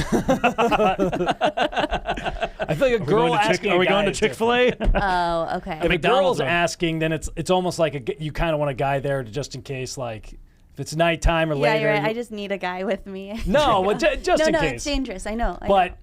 Speaker 1: I feel like a girl asking.
Speaker 4: Are we
Speaker 1: a guy
Speaker 4: going to
Speaker 1: is
Speaker 4: Chick-fil-A?
Speaker 3: Oh, okay.
Speaker 1: If a
Speaker 2: McDonald's
Speaker 1: girl's
Speaker 2: run.
Speaker 1: asking, then it's almost like you kind of want a guy there just in case, like if it's nighttime or
Speaker 3: Yeah,
Speaker 1: later.
Speaker 3: you're right. I just need a guy with me.
Speaker 1: No, well, just
Speaker 3: no,
Speaker 1: in
Speaker 3: no,
Speaker 1: case.
Speaker 3: it's dangerous. I know. I know.
Speaker 1: But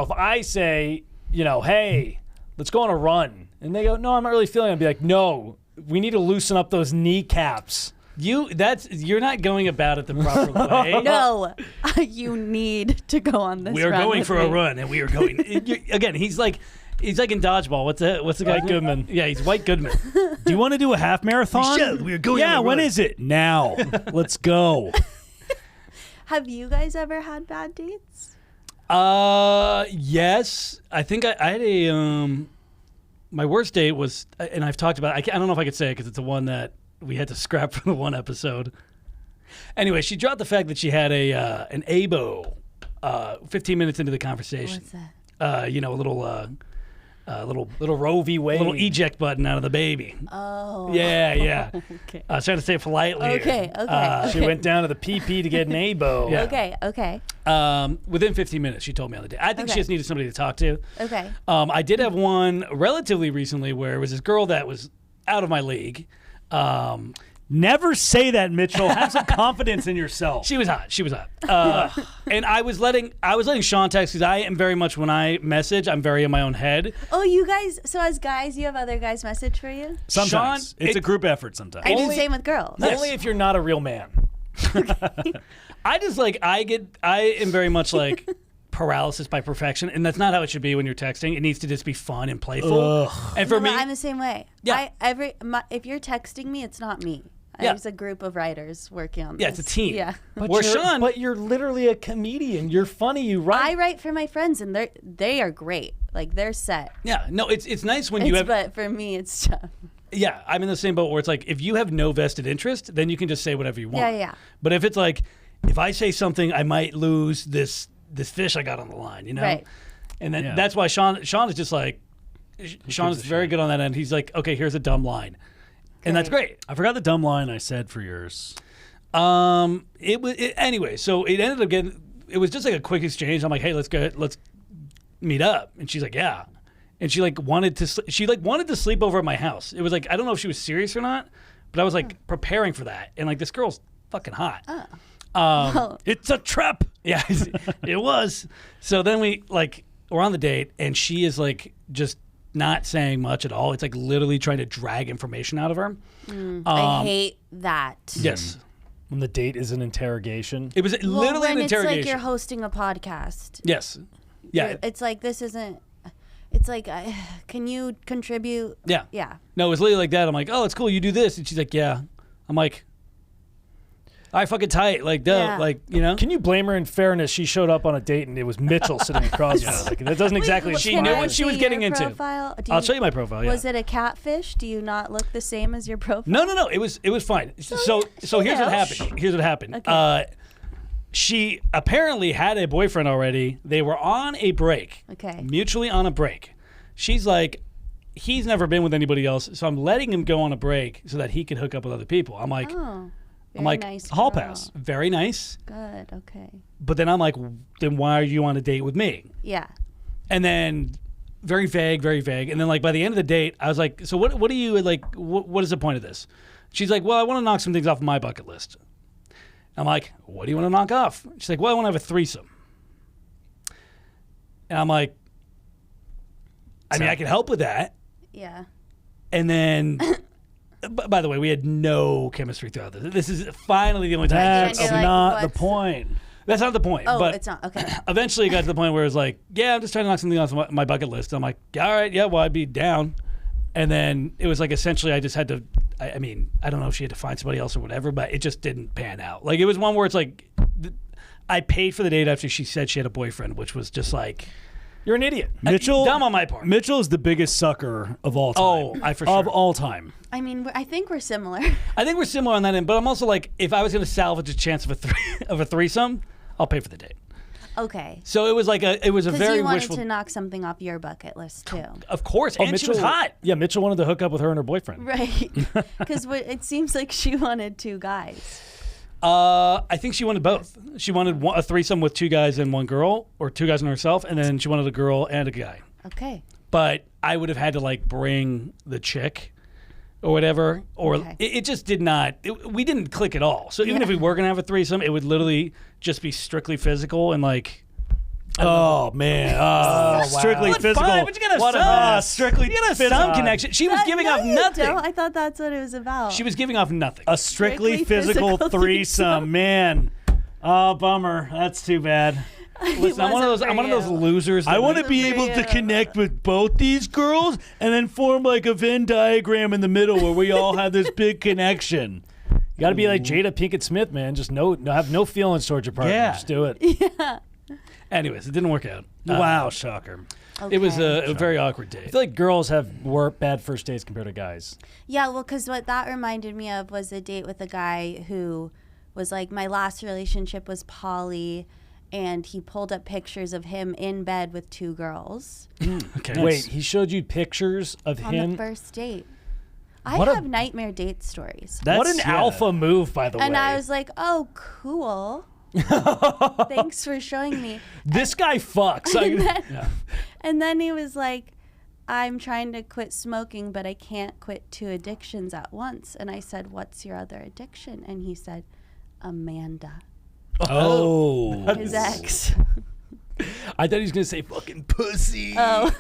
Speaker 1: if I say, hey, let's go on a run, and they go, no, I'm not really feeling it, I'd be like, no, we need to loosen up those kneecaps.
Speaker 2: You're not going about it the proper way.
Speaker 3: No, you need to go on this.
Speaker 2: We are
Speaker 3: run
Speaker 2: going
Speaker 3: with
Speaker 2: for
Speaker 3: me.
Speaker 2: a run, and we are going again. He's like in dodgeball. What's the guy?
Speaker 1: White Goodman.
Speaker 2: Yeah, he's White Goodman.
Speaker 4: Do you want to do a half marathon?
Speaker 2: We're going.
Speaker 4: Yeah,
Speaker 2: on a
Speaker 4: when
Speaker 2: run.
Speaker 4: is it? Now. Let's go.
Speaker 3: Have you guys ever had bad dates?
Speaker 2: Yes. I think I had a my worst date was, and I've talked about it. I don't know if I could say it because it's the one that we had to scrap from the one episode. Anyway, she dropped the fact that she had an ABO 15 minutes into the conversation.
Speaker 3: What's that?
Speaker 2: A little Roe v. Wade, little eject button out of the baby.
Speaker 3: Oh.
Speaker 2: Yeah.
Speaker 3: Okay.
Speaker 2: I was trying to say it politely.
Speaker 3: Okay.
Speaker 1: She went down to the PP to get an ABO.
Speaker 2: Yeah.
Speaker 3: Okay.
Speaker 2: Within 15 minutes, she told me on the day. I think she
Speaker 3: Okay.
Speaker 2: just needed somebody to talk to.
Speaker 3: Okay.
Speaker 2: I did have one relatively recently where it was this girl that was out of my league.
Speaker 4: Never say that, Mitchell. Have some confidence in yourself.
Speaker 2: She was hot. And I was letting Sean text because I am very much, when I message, I'm very in my own head.
Speaker 3: Oh, you guys. So as guys, you have other guys message for you.
Speaker 4: Sometimes.
Speaker 2: Sean,
Speaker 4: It's a group effort sometimes.
Speaker 3: I do the
Speaker 1: Only-
Speaker 3: same with girls.
Speaker 1: Only if you're not a real man.
Speaker 2: I just I am very much like paralysis by perfection, and that's not how it should be when you're texting. It needs to just be fun and playful. And for
Speaker 3: No,
Speaker 2: me,
Speaker 3: but I'm the same way.
Speaker 2: Yeah.
Speaker 3: If you're texting me, it's not me.
Speaker 2: Yeah.
Speaker 3: There's a group of writers working on this.
Speaker 2: yeah, it's a team.
Speaker 3: Yeah.
Speaker 2: Where Sean,
Speaker 1: But you're literally a comedian. You're funny. You
Speaker 3: I
Speaker 1: write.
Speaker 3: write for my friends, and they are great. Like they're set.
Speaker 2: yeah, no, it's nice when you have.
Speaker 3: But for me, it's tough.
Speaker 2: Yeah, I'm in the same boat where it's like if you have no vested interest, then you can just say whatever you want.
Speaker 3: Yeah.
Speaker 2: But if it's like, if I say something, I might lose this fish I got on the line, you know?
Speaker 3: Right.
Speaker 2: And then
Speaker 4: Yeah.
Speaker 2: that's why Sean is just like, Sean is very good on that end. He's like, okay, here's a dumb line. And that's great.
Speaker 4: I forgot the dumb line I said for yours.
Speaker 2: Anyway, so it ended up getting, it was just like a quick exchange. I'm like, hey, let's meet up. And she's like, yeah. And she wanted to sleep over at my house. It was like, I don't know if she was serious or not, but I was like preparing for that. And like, this girl's fucking hot.
Speaker 4: It's a trap.
Speaker 2: Yeah, it was. So then we're on the date, and she is like just not saying much at all. It's like literally trying to drag information out of her.
Speaker 3: I hate that.
Speaker 2: Yes.
Speaker 1: When the date is an interrogation.
Speaker 2: It was literally
Speaker 3: when
Speaker 2: an interrogation.
Speaker 3: It's like you're hosting a podcast.
Speaker 2: Yes. Yeah.
Speaker 3: It's like this isn't. It's like, can you contribute?
Speaker 2: Yeah.
Speaker 3: Yeah.
Speaker 2: No, it was literally like that. I'm like, oh, it's cool. You do this. And she's like, yeah. I'm like, all right, fucking tight. Like, duh.
Speaker 3: Yeah.
Speaker 2: Like, you know?
Speaker 1: Can you blame her? In fairness, she showed up on a date and it was Mitchell sitting across from her. Like, that doesn't exactly.
Speaker 3: Wait,
Speaker 2: She
Speaker 3: can
Speaker 2: knew
Speaker 3: I
Speaker 2: what she
Speaker 3: see
Speaker 2: was getting
Speaker 3: your
Speaker 2: into.
Speaker 3: profile?
Speaker 2: I'll show you my profile. Yeah.
Speaker 3: Was it a catfish? Do you not look the same as your profile?
Speaker 2: No. It was fine. So here's what happened. Here's what happened.
Speaker 3: Okay.
Speaker 2: She apparently had a boyfriend already. They were on a break.
Speaker 3: Okay.
Speaker 2: Mutually on a break. She's like, he's never been with anybody else, so I'm letting him go on a break so that he can hook up with other people. I'm like,
Speaker 3: Oh,
Speaker 2: I'm like,
Speaker 3: nice
Speaker 2: hall
Speaker 3: girl.
Speaker 2: pass. Very nice.
Speaker 3: Good. Okay.
Speaker 2: But then I'm like, then why are you on a date with me?
Speaker 3: Yeah.
Speaker 2: And then very vague. And then like by the end of the date, I was like, so what do you like, what is the point of this? She's like, well, I want to knock some things off my bucket list. I'm like, what do you want to knock off? She's like, well, I want to have a threesome. And I'm like, I mean, I can help with that.
Speaker 3: Yeah.
Speaker 2: And then, by the way, we had no chemistry throughout this. This is finally the only time.
Speaker 4: That's
Speaker 3: you're like,
Speaker 4: not the
Speaker 3: what's-
Speaker 4: point.
Speaker 2: That's not the point.
Speaker 3: Oh,
Speaker 2: but
Speaker 3: it's not. Okay.
Speaker 2: eventually it got to the point where it was like, yeah, I'm just trying to knock something off my bucket list. I'm like, all right, yeah, well, I'd be down. And then it was like essentially I just had to, I mean, I don't know if she had to find somebody else or whatever, but it just didn't pan out. Like it was one where it's like, I paid for the date after she said she had a boyfriend, which was just like,
Speaker 1: You're an idiot.
Speaker 4: Mitchell,
Speaker 2: dumb on my part.
Speaker 4: Mitchell is the biggest sucker of all time.
Speaker 2: Oh, I for sure.
Speaker 4: Of all time.
Speaker 3: I mean, I think we're similar.
Speaker 2: I think we're similar on that end, but I'm also like, if I was going to salvage a chance of a threesome, I'll pay for the date.
Speaker 3: Okay.
Speaker 2: So it was like a
Speaker 3: Because
Speaker 2: very
Speaker 3: you wanted
Speaker 2: wishful.
Speaker 3: to knock something off your bucket list too.
Speaker 2: Of course, and she was hot.
Speaker 1: Yeah, Mitchell wanted to hook up with her and her boyfriend.
Speaker 3: Right. Because it seems like she wanted two guys.
Speaker 2: I think she wanted both. She wanted a threesome with two guys and one girl, or two guys and herself, and then she wanted a girl and a guy.
Speaker 3: Okay.
Speaker 2: But I would have had to like bring the chick or whatever, or
Speaker 3: Okay.
Speaker 2: it just did not. We didn't click at all. So even if we were gonna have a threesome, it would literally just be strictly physical and like
Speaker 4: Oh man! Strictly
Speaker 2: What
Speaker 4: physical.
Speaker 2: fun, but you gotta
Speaker 4: What
Speaker 2: have
Speaker 4: strictly
Speaker 2: You gotta have
Speaker 4: physical.
Speaker 2: some connection. She was giving off nothing.
Speaker 3: I thought that's what it was about.
Speaker 2: She was giving off nothing.
Speaker 4: A strictly physical threesome,
Speaker 3: threesome.
Speaker 4: man. Oh, bummer. That's too bad.
Speaker 2: Listen, I'm one of those losers.
Speaker 4: I want to
Speaker 2: that-
Speaker 4: be able to connect with both these girls and then form like a Venn diagram in the middle where we all have this big connection.
Speaker 1: You got to be like Jada Pinkett Smith, man. Just have no feelings towards your partner.
Speaker 4: Yeah.
Speaker 1: Just do it.
Speaker 2: Anyways, it didn't work out.
Speaker 4: Wow, shocker.
Speaker 2: It was a very awkward date.
Speaker 1: I feel like girls have bad first dates compared to guys.
Speaker 3: Yeah, well, because what that reminded me of was a date with a guy who was like, my last relationship was poly, and he pulled up pictures of him in bed with 2 girls
Speaker 2: Okay.
Speaker 1: Wait, he showed you pictures of
Speaker 3: on
Speaker 1: him?
Speaker 3: the first date. I
Speaker 1: What a-
Speaker 3: have nightmare date stories.
Speaker 1: What an alpha move, by the way.
Speaker 3: And I was like, oh, cool. Thanks for showing me.
Speaker 1: This guy fucks.
Speaker 3: And then he was like, I'm trying to quit smoking, but I can't quit 2 addictions at once. And I said, what's your other addiction? And he said, Amanda,
Speaker 4: Oh.
Speaker 3: his ex.
Speaker 1: I thought he was going to say fucking pussy.
Speaker 3: Oh.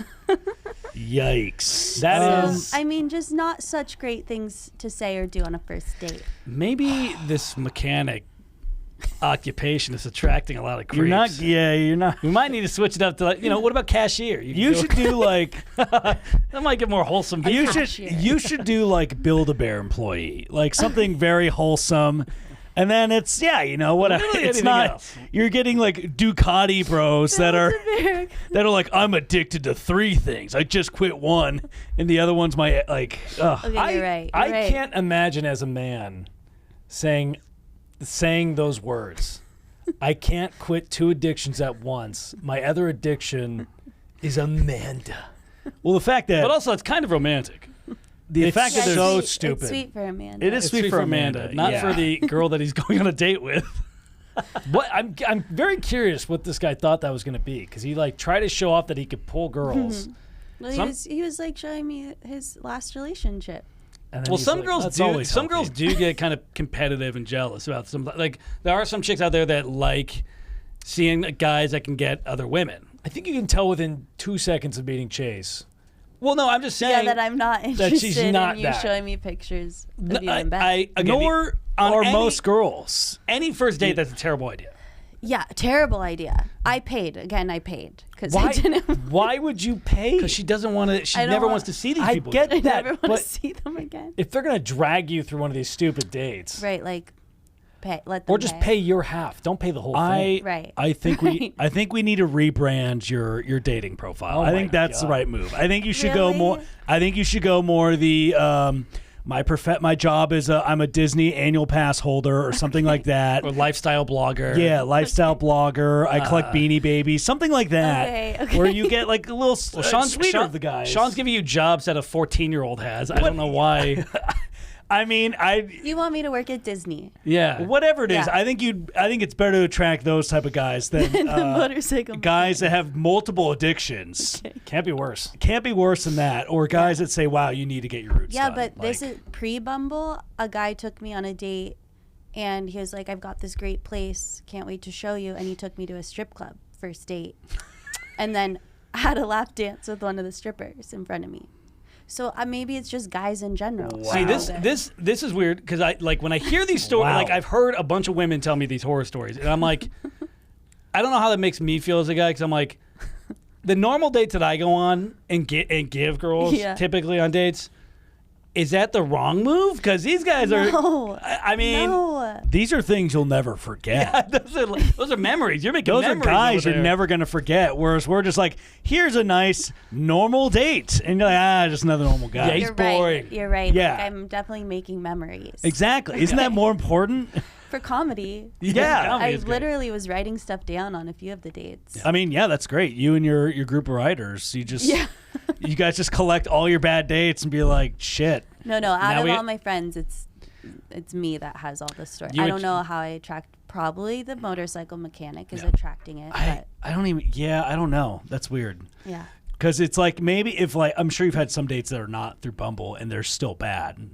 Speaker 4: Yikes.
Speaker 1: That is.
Speaker 3: I mean, just not such great things to say or do on a first date.
Speaker 2: Maybe this mechanic occupation is attracting a lot of creeps.
Speaker 4: You're not.
Speaker 2: We might need to switch it up to, like, what about cashier?
Speaker 4: You should do like
Speaker 2: That might get more wholesome.
Speaker 4: you should do like Build-A-Bear employee, like something very wholesome. And then it's
Speaker 2: Literally
Speaker 4: it's
Speaker 2: anything
Speaker 4: not.
Speaker 2: else.
Speaker 4: You're getting like Ducati bros that are like, I'm addicted to 3 things. I just quit one, and the other one's my like. Ugh.
Speaker 3: Okay, you're right.
Speaker 1: I
Speaker 3: You're right.
Speaker 1: can't imagine as a man saying those words. I can't quit 2 addictions at once. My other addiction is Amanda.
Speaker 4: Well, the fact that
Speaker 2: But also, it's kind of romantic.
Speaker 4: the fact that
Speaker 3: Yeah,
Speaker 4: there's
Speaker 3: it's sweet.
Speaker 1: stupid.
Speaker 3: It's sweet for Amanda.
Speaker 4: it is
Speaker 2: It's
Speaker 4: sweet for Amanda,
Speaker 2: not
Speaker 4: yeah.
Speaker 2: for the girl that he's going on a date with.
Speaker 1: What I'm very curious what this guy thought that was going to be, because he like tried to show off that he could pull girls.
Speaker 3: Well, he was like showing me his last relationship.
Speaker 1: And then
Speaker 2: Well,
Speaker 1: he's
Speaker 2: some
Speaker 1: like,
Speaker 2: girls
Speaker 1: "That's
Speaker 2: do.
Speaker 1: always
Speaker 2: Some
Speaker 1: healthy."
Speaker 2: girls do get kind of competitive and jealous about some. Like, there are some chicks out there that like seeing guys that can get other women.
Speaker 1: I think you can tell within 2 seconds of meeting Chase.
Speaker 2: Well, no, I'm just saying.
Speaker 3: Yeah, that I'm not
Speaker 1: she's
Speaker 3: interested
Speaker 1: not
Speaker 3: in you
Speaker 1: that.
Speaker 3: showing me pictures of you in bed.
Speaker 2: again,
Speaker 4: Nor
Speaker 2: on
Speaker 4: are
Speaker 2: any-
Speaker 4: most girls.
Speaker 2: any first date, that's a terrible idea.
Speaker 3: Yeah, terrible idea. I paid. Again, I paid. Because I
Speaker 1: Why?
Speaker 3: didn't.
Speaker 1: Why would you pay?
Speaker 2: Because she doesn't want to. She
Speaker 3: I don't
Speaker 2: never
Speaker 3: want-
Speaker 2: wants to see these
Speaker 1: I
Speaker 2: people.
Speaker 1: get
Speaker 3: I
Speaker 1: that,
Speaker 3: never want
Speaker 1: but
Speaker 3: to see them again.
Speaker 1: if they're gonna drag you through one of these stupid dates,
Speaker 3: Right, like, let them
Speaker 1: or just pay your half, don't pay the whole thing.
Speaker 3: Right.
Speaker 4: I think we need to rebrand your dating profile.
Speaker 1: Oh
Speaker 4: I
Speaker 1: my
Speaker 4: think that's the
Speaker 1: God.
Speaker 4: right move. I think you should go
Speaker 3: Really?
Speaker 4: more. I think you should go more the my job is I'm a Disney annual pass holder or something like that.
Speaker 2: Or lifestyle blogger.
Speaker 4: Yeah, lifestyle blogger. I collect Beanie Babies, something like that,
Speaker 3: Okay.
Speaker 4: where you get like a little sweeter of the guys.
Speaker 2: Sean's giving you jobs that a 14-year-old has. I don't know why.
Speaker 4: I mean,
Speaker 3: You want me to work at Disney?
Speaker 2: Yeah.
Speaker 4: whatever it is,
Speaker 3: Yeah.
Speaker 4: I think it's better to attract those type of guys than
Speaker 3: The motorcycle.
Speaker 4: guys that have multiple addictions.
Speaker 1: Can't be worse.
Speaker 4: Can't be worse than that. Or guys that say, "Wow, you need to get your roots
Speaker 3: Yeah,
Speaker 4: done."
Speaker 3: but this
Speaker 4: Like,
Speaker 3: is pre-Bumble. A guy took me on a date, and he was like, "I've got this great place. Can't wait to show you." And he took me to a strip club first date, and then had a lap dance with one of the strippers in front of me. So maybe it's just guys in general.
Speaker 2: See, this is weird because I like when I hear these stories.
Speaker 4: Wow.
Speaker 2: Like I've heard a bunch of women tell me these horror stories, and I'm like, I don't know how that makes me feel as a guy because I'm like, the normal dates that I go on and give girls
Speaker 3: Yeah.
Speaker 2: typically on dates. Is that the wrong move? Because these guys are.
Speaker 3: No.
Speaker 2: I mean,
Speaker 3: No.
Speaker 4: these are things you'll never forget.
Speaker 2: those are memories. You're making
Speaker 4: Those are
Speaker 2: memories
Speaker 4: guys
Speaker 2: over
Speaker 4: you're
Speaker 2: there.
Speaker 4: never gonna forget. Whereas we're just like, here's a nice normal date, and you're like, just another normal guy.
Speaker 2: Yeah, he's
Speaker 3: You're
Speaker 2: boring.
Speaker 3: right. You're right.
Speaker 4: Yeah.
Speaker 3: Like, I'm definitely making memories.
Speaker 4: Exactly. Isn't that more important?
Speaker 3: For comedy.
Speaker 4: Yeah.
Speaker 2: comedy
Speaker 3: I
Speaker 2: is great.
Speaker 3: literally was writing stuff down on a few of the dates.
Speaker 4: I mean, yeah, that's great. You and your group of writers, you guys just collect all your bad dates and be like, shit.
Speaker 3: No, out
Speaker 2: Now
Speaker 3: of
Speaker 2: we-
Speaker 3: all my friends, it's me that has all the story.
Speaker 2: You
Speaker 3: I
Speaker 2: would-
Speaker 3: don't know how I attract. Probably the motorcycle mechanic is attracting it. But
Speaker 4: I don't even. Yeah, I don't know. That's weird.
Speaker 3: yeah.
Speaker 4: Because it's like maybe if like I'm sure you've had some dates that are not through Bumble and they're still bad.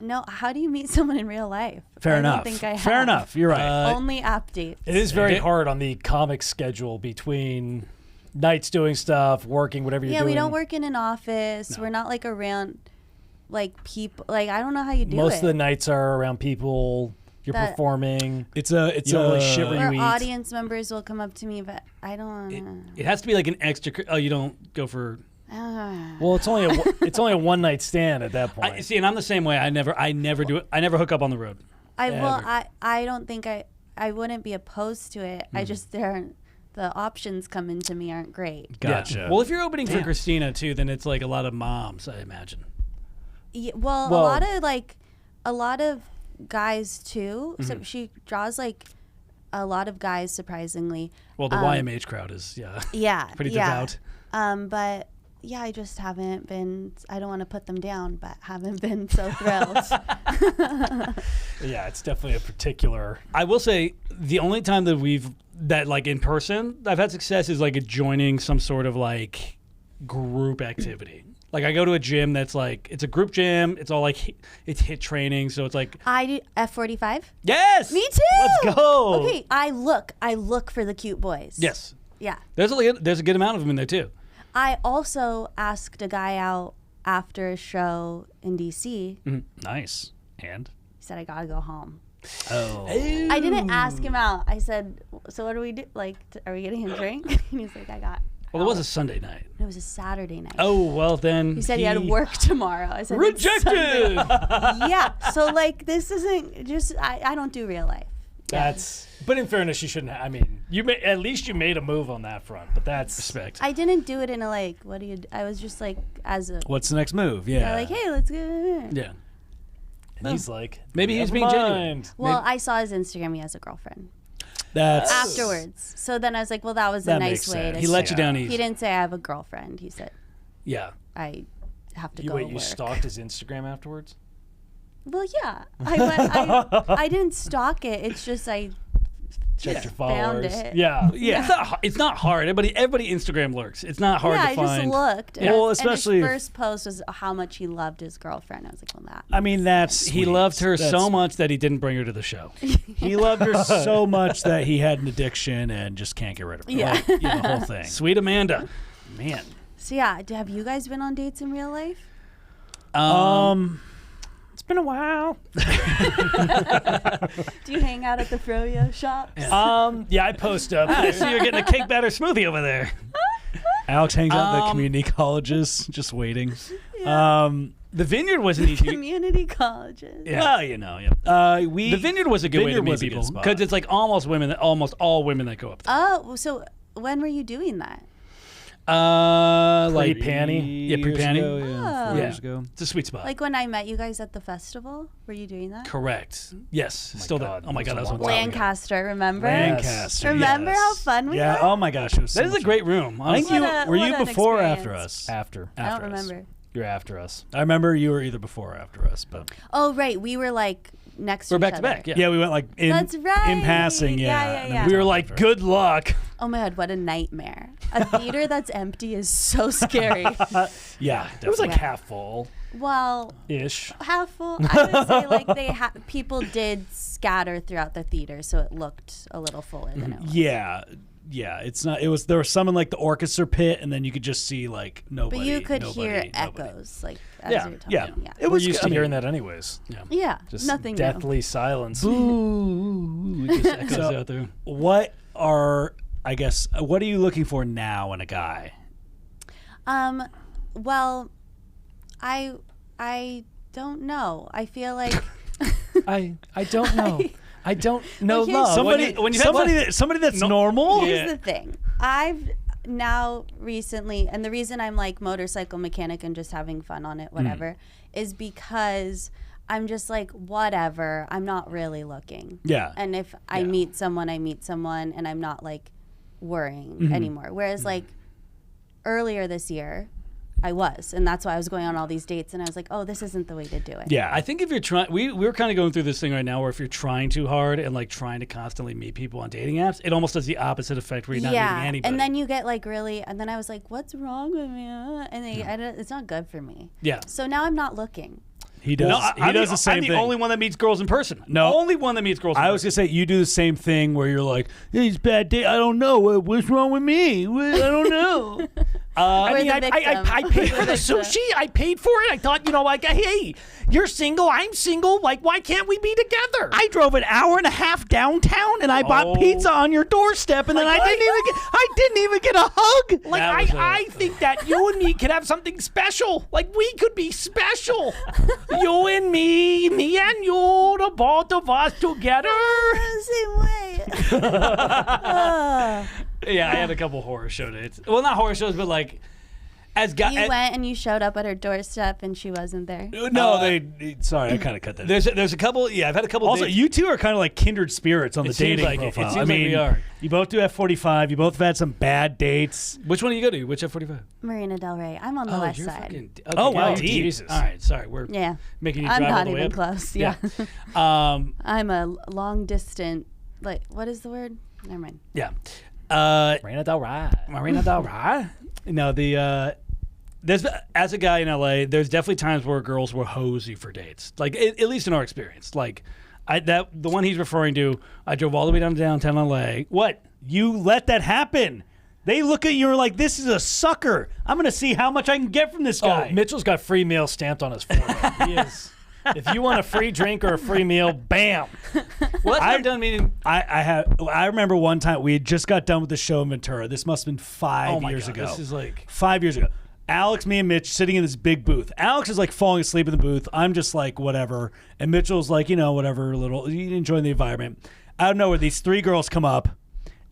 Speaker 3: No, how do you meet someone in real life?
Speaker 4: Fair
Speaker 3: I
Speaker 4: enough.
Speaker 3: don't think I have.
Speaker 4: Fair enough. You're right.
Speaker 3: Only app dates.
Speaker 1: It is very hard on the comic schedule between nights doing stuff, working, whatever you're
Speaker 3: Yeah,
Speaker 1: doing.
Speaker 3: we don't work in an office. We're not like around like people. Like I don't know how you do
Speaker 1: Most
Speaker 3: it.
Speaker 1: of the nights are around people. You're
Speaker 3: That-
Speaker 1: performing.
Speaker 4: It's
Speaker 1: You don't really shit where
Speaker 3: Or
Speaker 1: you eat.
Speaker 3: audience members will come up to me, but I don't.
Speaker 2: It has to be like an extra. Oh, you don't go for.
Speaker 1: Well, it's only a one night stand at that point.
Speaker 2: I see, and I'm the same way. I never do it. I never hook up on the road.
Speaker 3: I don't think I wouldn't be opposed to it. I just there aren't the options coming to me aren't great.
Speaker 4: Gotcha.
Speaker 2: Yeah. Well, if you're opening for Christina too, then it's like a lot of moms, I imagine.
Speaker 3: Yeah, well, a lot of guys too. So she draws like a lot of guys surprisingly.
Speaker 2: Well, the YMH crowd is pretty devout.
Speaker 3: But yeah, I just haven't been. I don't want to put them down, but haven't been so thrilled.
Speaker 1: Yeah, it's definitely a particular.
Speaker 2: I will say the only time that like in person I've had success is like joining some sort of like group activity. Like I go to a gym that's like it's a group gym. It's all like it's HIIT training, so it's like
Speaker 3: I do F45.
Speaker 2: yes,
Speaker 3: Me too.
Speaker 2: Let's go.
Speaker 3: Okay, I look for the cute boys.
Speaker 2: Yes,
Speaker 3: Yeah.
Speaker 2: there's a good amount of them in there too.
Speaker 3: I also asked a guy out after a show in DC.
Speaker 4: Nice. And?
Speaker 3: He said, I gotta go home.
Speaker 4: Oh.
Speaker 3: I didn't ask him out. I said, so what do we do? Like, are we getting a drink? And he's like, I got.
Speaker 2: Well, it was a Sunday night.
Speaker 3: It was a Saturday night.
Speaker 2: Oh, well then.
Speaker 3: He said he had to work tomorrow. I said, "It's
Speaker 2: Rejected!
Speaker 3: Sunday." Yeah. So, like, this isn't just, I don't do real life.
Speaker 1: But in fairness, you shouldn't. I mean, at least you made a move on that front. But that's
Speaker 2: Respect.
Speaker 3: I didn't do it in a, like, what do you, I was just like, as a,
Speaker 4: What's the next move? Yeah.
Speaker 3: like, hey, let's go.
Speaker 2: Yeah.
Speaker 1: And he's like,
Speaker 2: Maybe he's
Speaker 1: "Never
Speaker 2: being genuine."
Speaker 1: mind."
Speaker 3: Well, I saw his Instagram. He has a girlfriend.
Speaker 4: That's
Speaker 3: Afterwards. So then I was like, well, that was a
Speaker 4: That
Speaker 3: nice
Speaker 4: makes
Speaker 3: way
Speaker 4: sense.
Speaker 3: to.
Speaker 2: He let you down
Speaker 3: He
Speaker 2: easy.
Speaker 3: didn't say I have a girlfriend. He said
Speaker 2: Yeah.
Speaker 3: I have to
Speaker 1: You
Speaker 3: go
Speaker 1: wait,
Speaker 3: to
Speaker 1: you
Speaker 3: work.
Speaker 1: stalked his Instagram afterwards?
Speaker 3: Well, yeah. I didn't stalk it. It's just I
Speaker 1: Checked your
Speaker 3: found
Speaker 1: followers.
Speaker 3: it.
Speaker 1: Yeah.
Speaker 2: Yeah. It's not hard. Everybody Instagram lurks. It's not hard
Speaker 3: yeah,
Speaker 2: to
Speaker 3: I
Speaker 2: find.
Speaker 3: just looked.
Speaker 4: Yeah. Well,
Speaker 3: And
Speaker 4: especially
Speaker 3: his
Speaker 4: if-
Speaker 3: first post was how much he loved his girlfriend. I was like, well, that.
Speaker 4: I mean, that's
Speaker 2: He
Speaker 4: sweet.
Speaker 2: loved her
Speaker 4: That's
Speaker 2: so much that he didn't bring her to the show.
Speaker 4: He loved her so much that he had an addiction and just can't get rid of her.
Speaker 3: Yeah.
Speaker 4: Like, the whole thing.
Speaker 2: Sweet Amanda.
Speaker 4: Man.
Speaker 3: So yeah, have you guys been on dates in real life?
Speaker 1: It's been a while.
Speaker 3: Do you hang out at the froyo shop?
Speaker 1: Yeah, I post up.
Speaker 2: I see you're getting a cake batter smoothie over there.
Speaker 4: Alex hangs out at the community colleges, just waiting.
Speaker 2: The Vineyard was an easy.
Speaker 3: Community colleges.
Speaker 2: Yeah.
Speaker 4: Well, you know, yeah.
Speaker 2: The Vineyard was a good way to
Speaker 4: Vineyard
Speaker 2: meet
Speaker 4: was a good
Speaker 2: people
Speaker 4: spot.
Speaker 2: because it's like almost all women that go up there.
Speaker 3: Oh, so when were you doing that?
Speaker 2: Like
Speaker 1: Pre-panty?
Speaker 2: Yeah, pre-panty.
Speaker 4: Years ago, yeah, 4
Speaker 3: Oh.
Speaker 4: years ago.
Speaker 2: It's a sweet spot.
Speaker 3: Like when I met you guys at the festival? Were you doing that?
Speaker 2: Correct. Yes. Still
Speaker 1: God,
Speaker 2: that. Oh my God, that was a
Speaker 1: that was a
Speaker 2: while
Speaker 1: long
Speaker 2: ago.
Speaker 3: Lancaster, remember?
Speaker 4: Lancaster.
Speaker 3: Remember
Speaker 4: yes.
Speaker 3: how fun we
Speaker 4: Yeah.
Speaker 3: had?
Speaker 4: Oh my gosh, it was.
Speaker 2: That is a great room.
Speaker 4: I think
Speaker 2: honestly.
Speaker 3: What
Speaker 4: were you
Speaker 3: what an
Speaker 4: before or
Speaker 3: experience.
Speaker 4: after us?
Speaker 1: After.
Speaker 3: I don't
Speaker 4: After us.
Speaker 3: remember.
Speaker 1: You're after us.
Speaker 4: I remember you were either before or after us, but
Speaker 3: Oh, right. We were like next to
Speaker 2: We're
Speaker 3: each
Speaker 2: back to
Speaker 3: other.
Speaker 2: back. Yeah.
Speaker 4: yeah, we went like in
Speaker 3: That's right.
Speaker 4: in passing.
Speaker 3: Yeah,
Speaker 4: Yeah,
Speaker 3: yeah,
Speaker 4: and then
Speaker 3: yeah.
Speaker 2: We were
Speaker 4: talked
Speaker 2: like,
Speaker 4: after.
Speaker 2: good luck.
Speaker 3: Oh my God, what a nightmare. A theater that's empty is so scary.
Speaker 4: Yeah,
Speaker 1: It was like
Speaker 3: Yeah.
Speaker 1: half full
Speaker 3: Well,
Speaker 1: ish.
Speaker 3: half full. I would say like people did scatter throughout the theater, so it looked a little fuller than it was.
Speaker 4: Yeah, yeah. It's not. It was. There was some in like the orchestra pit, and then you could just see like nobody.
Speaker 3: But you could
Speaker 4: nobody,
Speaker 3: hear
Speaker 4: nobody.
Speaker 3: echoes, like as
Speaker 4: Yeah,
Speaker 3: you're talking.
Speaker 4: yeah.
Speaker 3: Yeah.
Speaker 4: It
Speaker 1: We're
Speaker 4: was
Speaker 1: used
Speaker 4: I
Speaker 1: to
Speaker 4: mean,
Speaker 1: hearing that anyways.
Speaker 3: Yeah,
Speaker 1: Just
Speaker 3: nothing new.
Speaker 1: deathly silence.
Speaker 2: Ooh, it just echoes
Speaker 4: So-
Speaker 2: out there.
Speaker 4: What are what are you looking for now in a guy?
Speaker 3: Well, I don't know. I feel like
Speaker 1: I don't know. I don't know
Speaker 3: Well, here's-
Speaker 1: love.
Speaker 4: Somebody that's normal.
Speaker 2: Yeah.
Speaker 3: here's the thing. I've now recently, and the reason I'm like motorcycle mechanic and just having fun on it, whatever, is because I'm just like, whatever. I'm not really looking.
Speaker 4: Yeah.
Speaker 3: And if I meet someone, I meet someone, and I'm not like worrying anymore. Whereas like earlier this year, I was, and that's why I was going on all these dates, and I was like, oh, this isn't the way to do it.
Speaker 4: Yeah,
Speaker 2: I think if you're trying, we're kind of going through this thing right now where if you're trying too hard and like trying to constantly meet people on dating apps, it almost does the opposite effect where you're not meeting anybody.
Speaker 3: And then you get like really, and then I was like, what's wrong with me? And it's not good for me.
Speaker 2: Yeah.
Speaker 3: So now I'm not looking.
Speaker 4: He does.
Speaker 2: No,
Speaker 4: he does the same
Speaker 2: I'm
Speaker 4: thing.
Speaker 2: the only one that meets girls in person.
Speaker 4: No.
Speaker 2: Only one that meets girls in person.
Speaker 4: I was gonna say you do the same thing where you're like, "It's bad day. I don't know what's wrong with me. I don't know."
Speaker 3: We're
Speaker 1: I mean,
Speaker 3: the
Speaker 1: I
Speaker 3: victim.
Speaker 1: paid for
Speaker 3: We're
Speaker 1: the
Speaker 3: victim.
Speaker 1: sushi. I paid for it. I thought, like, hey, you're single. I'm single. Like, why can't we be together?
Speaker 4: I drove an hour and a half downtown and I bought pizza on your doorstep, and then I didn't even get a hug.
Speaker 1: Like, I think that you and me could have something special. Like, we could be special. You and me and you, the both of us together.
Speaker 3: Same way.
Speaker 2: Yeah, I had a couple horror show dates. Well, not horror shows, but like as guys.
Speaker 3: You went and you showed up at her doorstep and she wasn't there.
Speaker 4: No, sorry, I kind of cut that.
Speaker 2: There's a couple. Yeah, I've had a couple.
Speaker 4: Also,
Speaker 2: dates.
Speaker 4: you two are kind of like kindred spirits on the
Speaker 2: seems
Speaker 4: dating
Speaker 2: like it. It
Speaker 4: profile.
Speaker 2: seems
Speaker 4: I
Speaker 2: like
Speaker 4: mean,
Speaker 2: we are.
Speaker 4: You both do F45. You both have had some bad dates.
Speaker 2: Which one do you go to? Which F45?
Speaker 3: Marina Del Rey. I'm on the west
Speaker 2: you're
Speaker 3: side.
Speaker 2: fucking.
Speaker 4: Oh, wow,
Speaker 2: you're
Speaker 4: deep.
Speaker 2: Jesus. All right, sorry, we're
Speaker 3: Yeah.
Speaker 2: making you
Speaker 3: I'm
Speaker 2: drive all
Speaker 3: not
Speaker 2: the way
Speaker 3: even
Speaker 2: up.
Speaker 3: close. Yeah. I'm a long distant, like, what is the word? Never mind.
Speaker 2: Yeah.
Speaker 1: Marina Del Rey.
Speaker 2: Marina Del Rey. No, there's as a guy in LA, there's definitely times where girls will hose you for dates. Like at least in our experience. Like the one he's referring to, I drove all the way down to downtown LA. What?
Speaker 4: You let that happen. They look at you and are like, this is a sucker. I'm going to see how much I can get from this guy.
Speaker 1: Oh, Mitchell's got free meal stamped on his forehead. He is. If you want a free drink or a free meal, bam.
Speaker 2: Well, that's I've done meeting.
Speaker 4: I remember one time we had just got done with the show in Ventura. This must have been 5 years ago.
Speaker 2: This is like
Speaker 4: 5 years ago. Alex, me, and Mitch sitting in this big booth. Alex is like falling asleep in the booth. I'm just like, whatever. And Mitchell's like, whatever, enjoying the environment. Out of nowhere, these three girls come up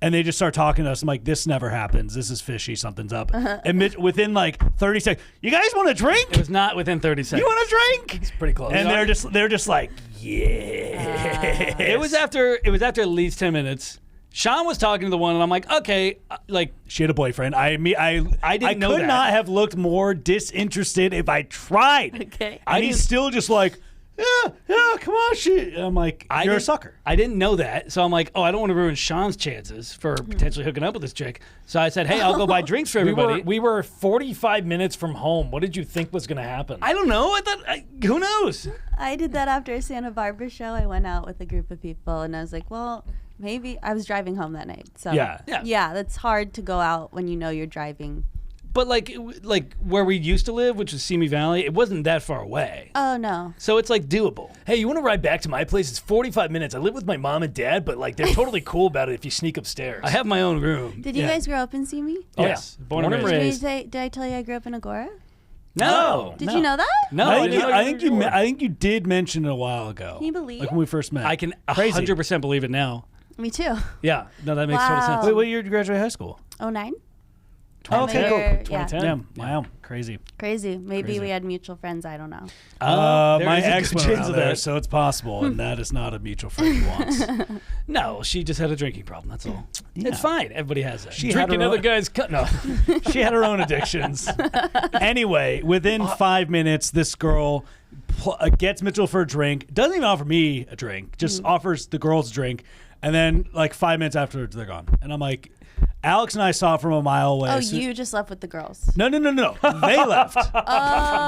Speaker 4: and they just start talking to us. I'm like, this never happens. This is fishy. Something's up. And Mitch, within like 30 seconds, you guys want a drink?
Speaker 2: It was not within 30 seconds.
Speaker 4: You want a drink?
Speaker 1: It's pretty close.
Speaker 4: And they're just like, yeah.
Speaker 2: It was after at least 10 minutes. Sean was talking to the one, and I'm like, okay, like
Speaker 4: She had a boyfriend. I
Speaker 2: didn't know
Speaker 4: could
Speaker 2: that.
Speaker 4: not have looked more disinterested if I tried.
Speaker 3: Okay.
Speaker 4: And he's still just like, yeah, come on, shit. And I'm like, you're a sucker.
Speaker 2: I didn't know that, so I'm like, oh, I don't want to ruin Sean's chances for potentially hooking up with this chick. So I said, hey, I'll go buy drinks for everybody.
Speaker 1: We were 45 minutes from home. What did you think was going to happen?
Speaker 2: I don't know. I thought, who knows?
Speaker 3: I did that after a Santa Barbara show. I went out with a group of people and I was like, well, maybe I was driving home that night. So
Speaker 4: Yeah.
Speaker 3: yeah, that's hard to go out when you know you're driving.
Speaker 2: But like where we used to live, which is Simi Valley, it wasn't that far away.
Speaker 3: Oh no.
Speaker 2: So it's like doable.
Speaker 1: Hey, you want to ride back to my place? It's 45 minutes. I live with my mom and dad, but like they're totally cool about it if you sneak upstairs.
Speaker 2: I have my own room.
Speaker 3: Did you guys grow up in Simi?
Speaker 1: Oh,
Speaker 2: Yes.
Speaker 1: yeah.
Speaker 2: Born and
Speaker 3: Did,
Speaker 2: raised.
Speaker 3: did I tell you I grew up in Agora?
Speaker 2: No.
Speaker 3: Did you know that?
Speaker 2: No,
Speaker 4: I
Speaker 2: I
Speaker 4: think you did mention it a while ago.
Speaker 3: Can you believe?
Speaker 4: Like when we first met.
Speaker 2: I can
Speaker 4: Crazy.
Speaker 2: 100% believe it now.
Speaker 3: Me too.
Speaker 2: Yeah. No, that makes total
Speaker 3: Wow.
Speaker 2: sense.
Speaker 4: Wait, what year did you graduate high school?
Speaker 3: 09?
Speaker 4: Oh, okay, cool.
Speaker 1: 2010.
Speaker 4: Yeah. Wow, crazy.
Speaker 3: Crazy. Maybe we had mutual friends. I don't know.
Speaker 2: There
Speaker 4: My
Speaker 2: is a
Speaker 4: ex
Speaker 2: good
Speaker 4: went
Speaker 2: chance
Speaker 4: around
Speaker 2: of
Speaker 4: there,
Speaker 2: that.
Speaker 4: so it's possible, and that is not a mutual friend he wants.
Speaker 2: No, she just had a drinking problem. That's all. It's fine. Everybody has that.
Speaker 4: She had
Speaker 1: Drinking
Speaker 4: her
Speaker 1: other
Speaker 4: own-
Speaker 1: guys' cut. No.
Speaker 4: She had her own addictions. Anyway, within 5 minutes, this girl gets Mitchell for a drink. Doesn't even offer me a drink. Just offers the girls a drink. And then, like 5 minutes afterwards, they're gone. And I'm like, Alex and I saw it from a mile away.
Speaker 3: Oh,
Speaker 4: So-
Speaker 3: you just left with the girls.
Speaker 4: No. They left.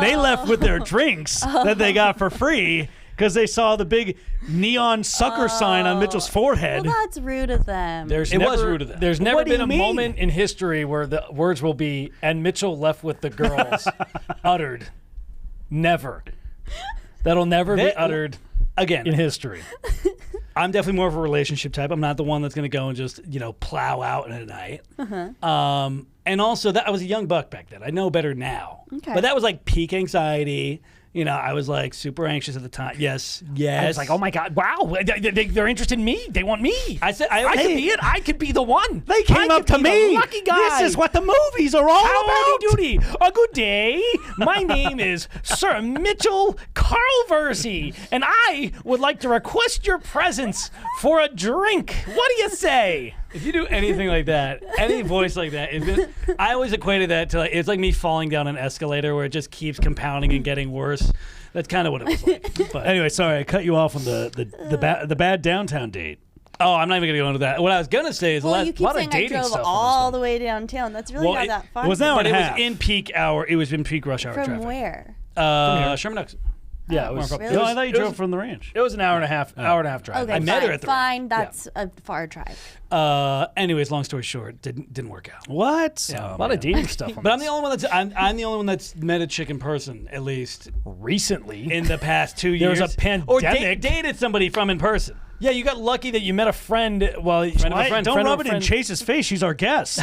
Speaker 4: They left with their drinks that they got for free because they saw the big neon sucker sign on Mitchell's forehead.
Speaker 3: Well, that's rude of them.
Speaker 1: It
Speaker 2: was rude of them.
Speaker 1: There's never
Speaker 4: What do
Speaker 1: been
Speaker 4: you
Speaker 1: a
Speaker 4: mean?
Speaker 1: moment in history where the words will be, and Mitchell left with the girls, uttered. Never. That'll never be uttered
Speaker 2: Again,
Speaker 1: in history.
Speaker 2: I'm definitely more of a relationship type. I'm not the one that's going to go and just, plow out in a night. And also, I was a young buck back then. I know better now.
Speaker 3: Okay.
Speaker 2: But that was like peak anxiety. I was like super anxious at the time. Yes.
Speaker 1: I was like, oh my God, wow, they're interested in me. They want me.
Speaker 2: I said,
Speaker 1: I could be it. I could be the one.
Speaker 4: They came
Speaker 1: I
Speaker 4: up
Speaker 1: could
Speaker 4: to
Speaker 1: be the
Speaker 4: me.
Speaker 1: lucky guy.
Speaker 4: This is what the movies are all about.
Speaker 1: Howdy doody. A good day. My name is Sir Mitchell Carl Virzi, and I would like to request your presence for a drink. What do you say?
Speaker 2: If you do anything like that, any voice like that, I always equated that to it's like me falling down an escalator where it just keeps compounding and getting worse. That's kind of what it was like. But
Speaker 4: Anyway, sorry, I cut you off on the bad downtown date.
Speaker 2: oh, I'm not even going to go into that. What I was going to say is
Speaker 3: well, you
Speaker 1: a
Speaker 3: keep
Speaker 1: lot of
Speaker 3: saying I
Speaker 1: dating
Speaker 3: drove
Speaker 1: stuff on this
Speaker 3: all
Speaker 1: one.
Speaker 3: the way downtown. That's really
Speaker 2: Well,
Speaker 3: not
Speaker 2: it
Speaker 3: that far.
Speaker 4: was that
Speaker 2: but
Speaker 4: one
Speaker 2: it
Speaker 4: half.
Speaker 2: was in peak hour. It was in peak rush hour
Speaker 3: From
Speaker 2: traffic.
Speaker 3: where?
Speaker 2: Sherman Oaks.
Speaker 1: Yeah, it was.
Speaker 2: Really?
Speaker 1: It
Speaker 4: No,
Speaker 1: was,
Speaker 4: I thought you
Speaker 1: it
Speaker 4: drove
Speaker 1: was-
Speaker 4: from the ranch.
Speaker 1: It was an hour and a half drive.
Speaker 3: Okay,
Speaker 2: I met her at the
Speaker 3: fine. That's a far drive.
Speaker 2: Anyways, long story short, didn't work out.
Speaker 4: What?
Speaker 2: Yeah.
Speaker 1: A lot of dating stuff.
Speaker 2: But I'm the only one I'm the only one that's met a chick in person, at least
Speaker 1: recently.
Speaker 2: in the past 2
Speaker 1: There
Speaker 2: years.
Speaker 1: was a
Speaker 2: Or
Speaker 1: pandemic.
Speaker 2: dated somebody from in person.
Speaker 1: Yeah, you got lucky that you met a friend. Well,
Speaker 2: Friend of a friend.
Speaker 4: Don't
Speaker 2: friend of
Speaker 4: rub
Speaker 2: a
Speaker 4: it in
Speaker 2: friend.
Speaker 4: Chase's face. She's our guest.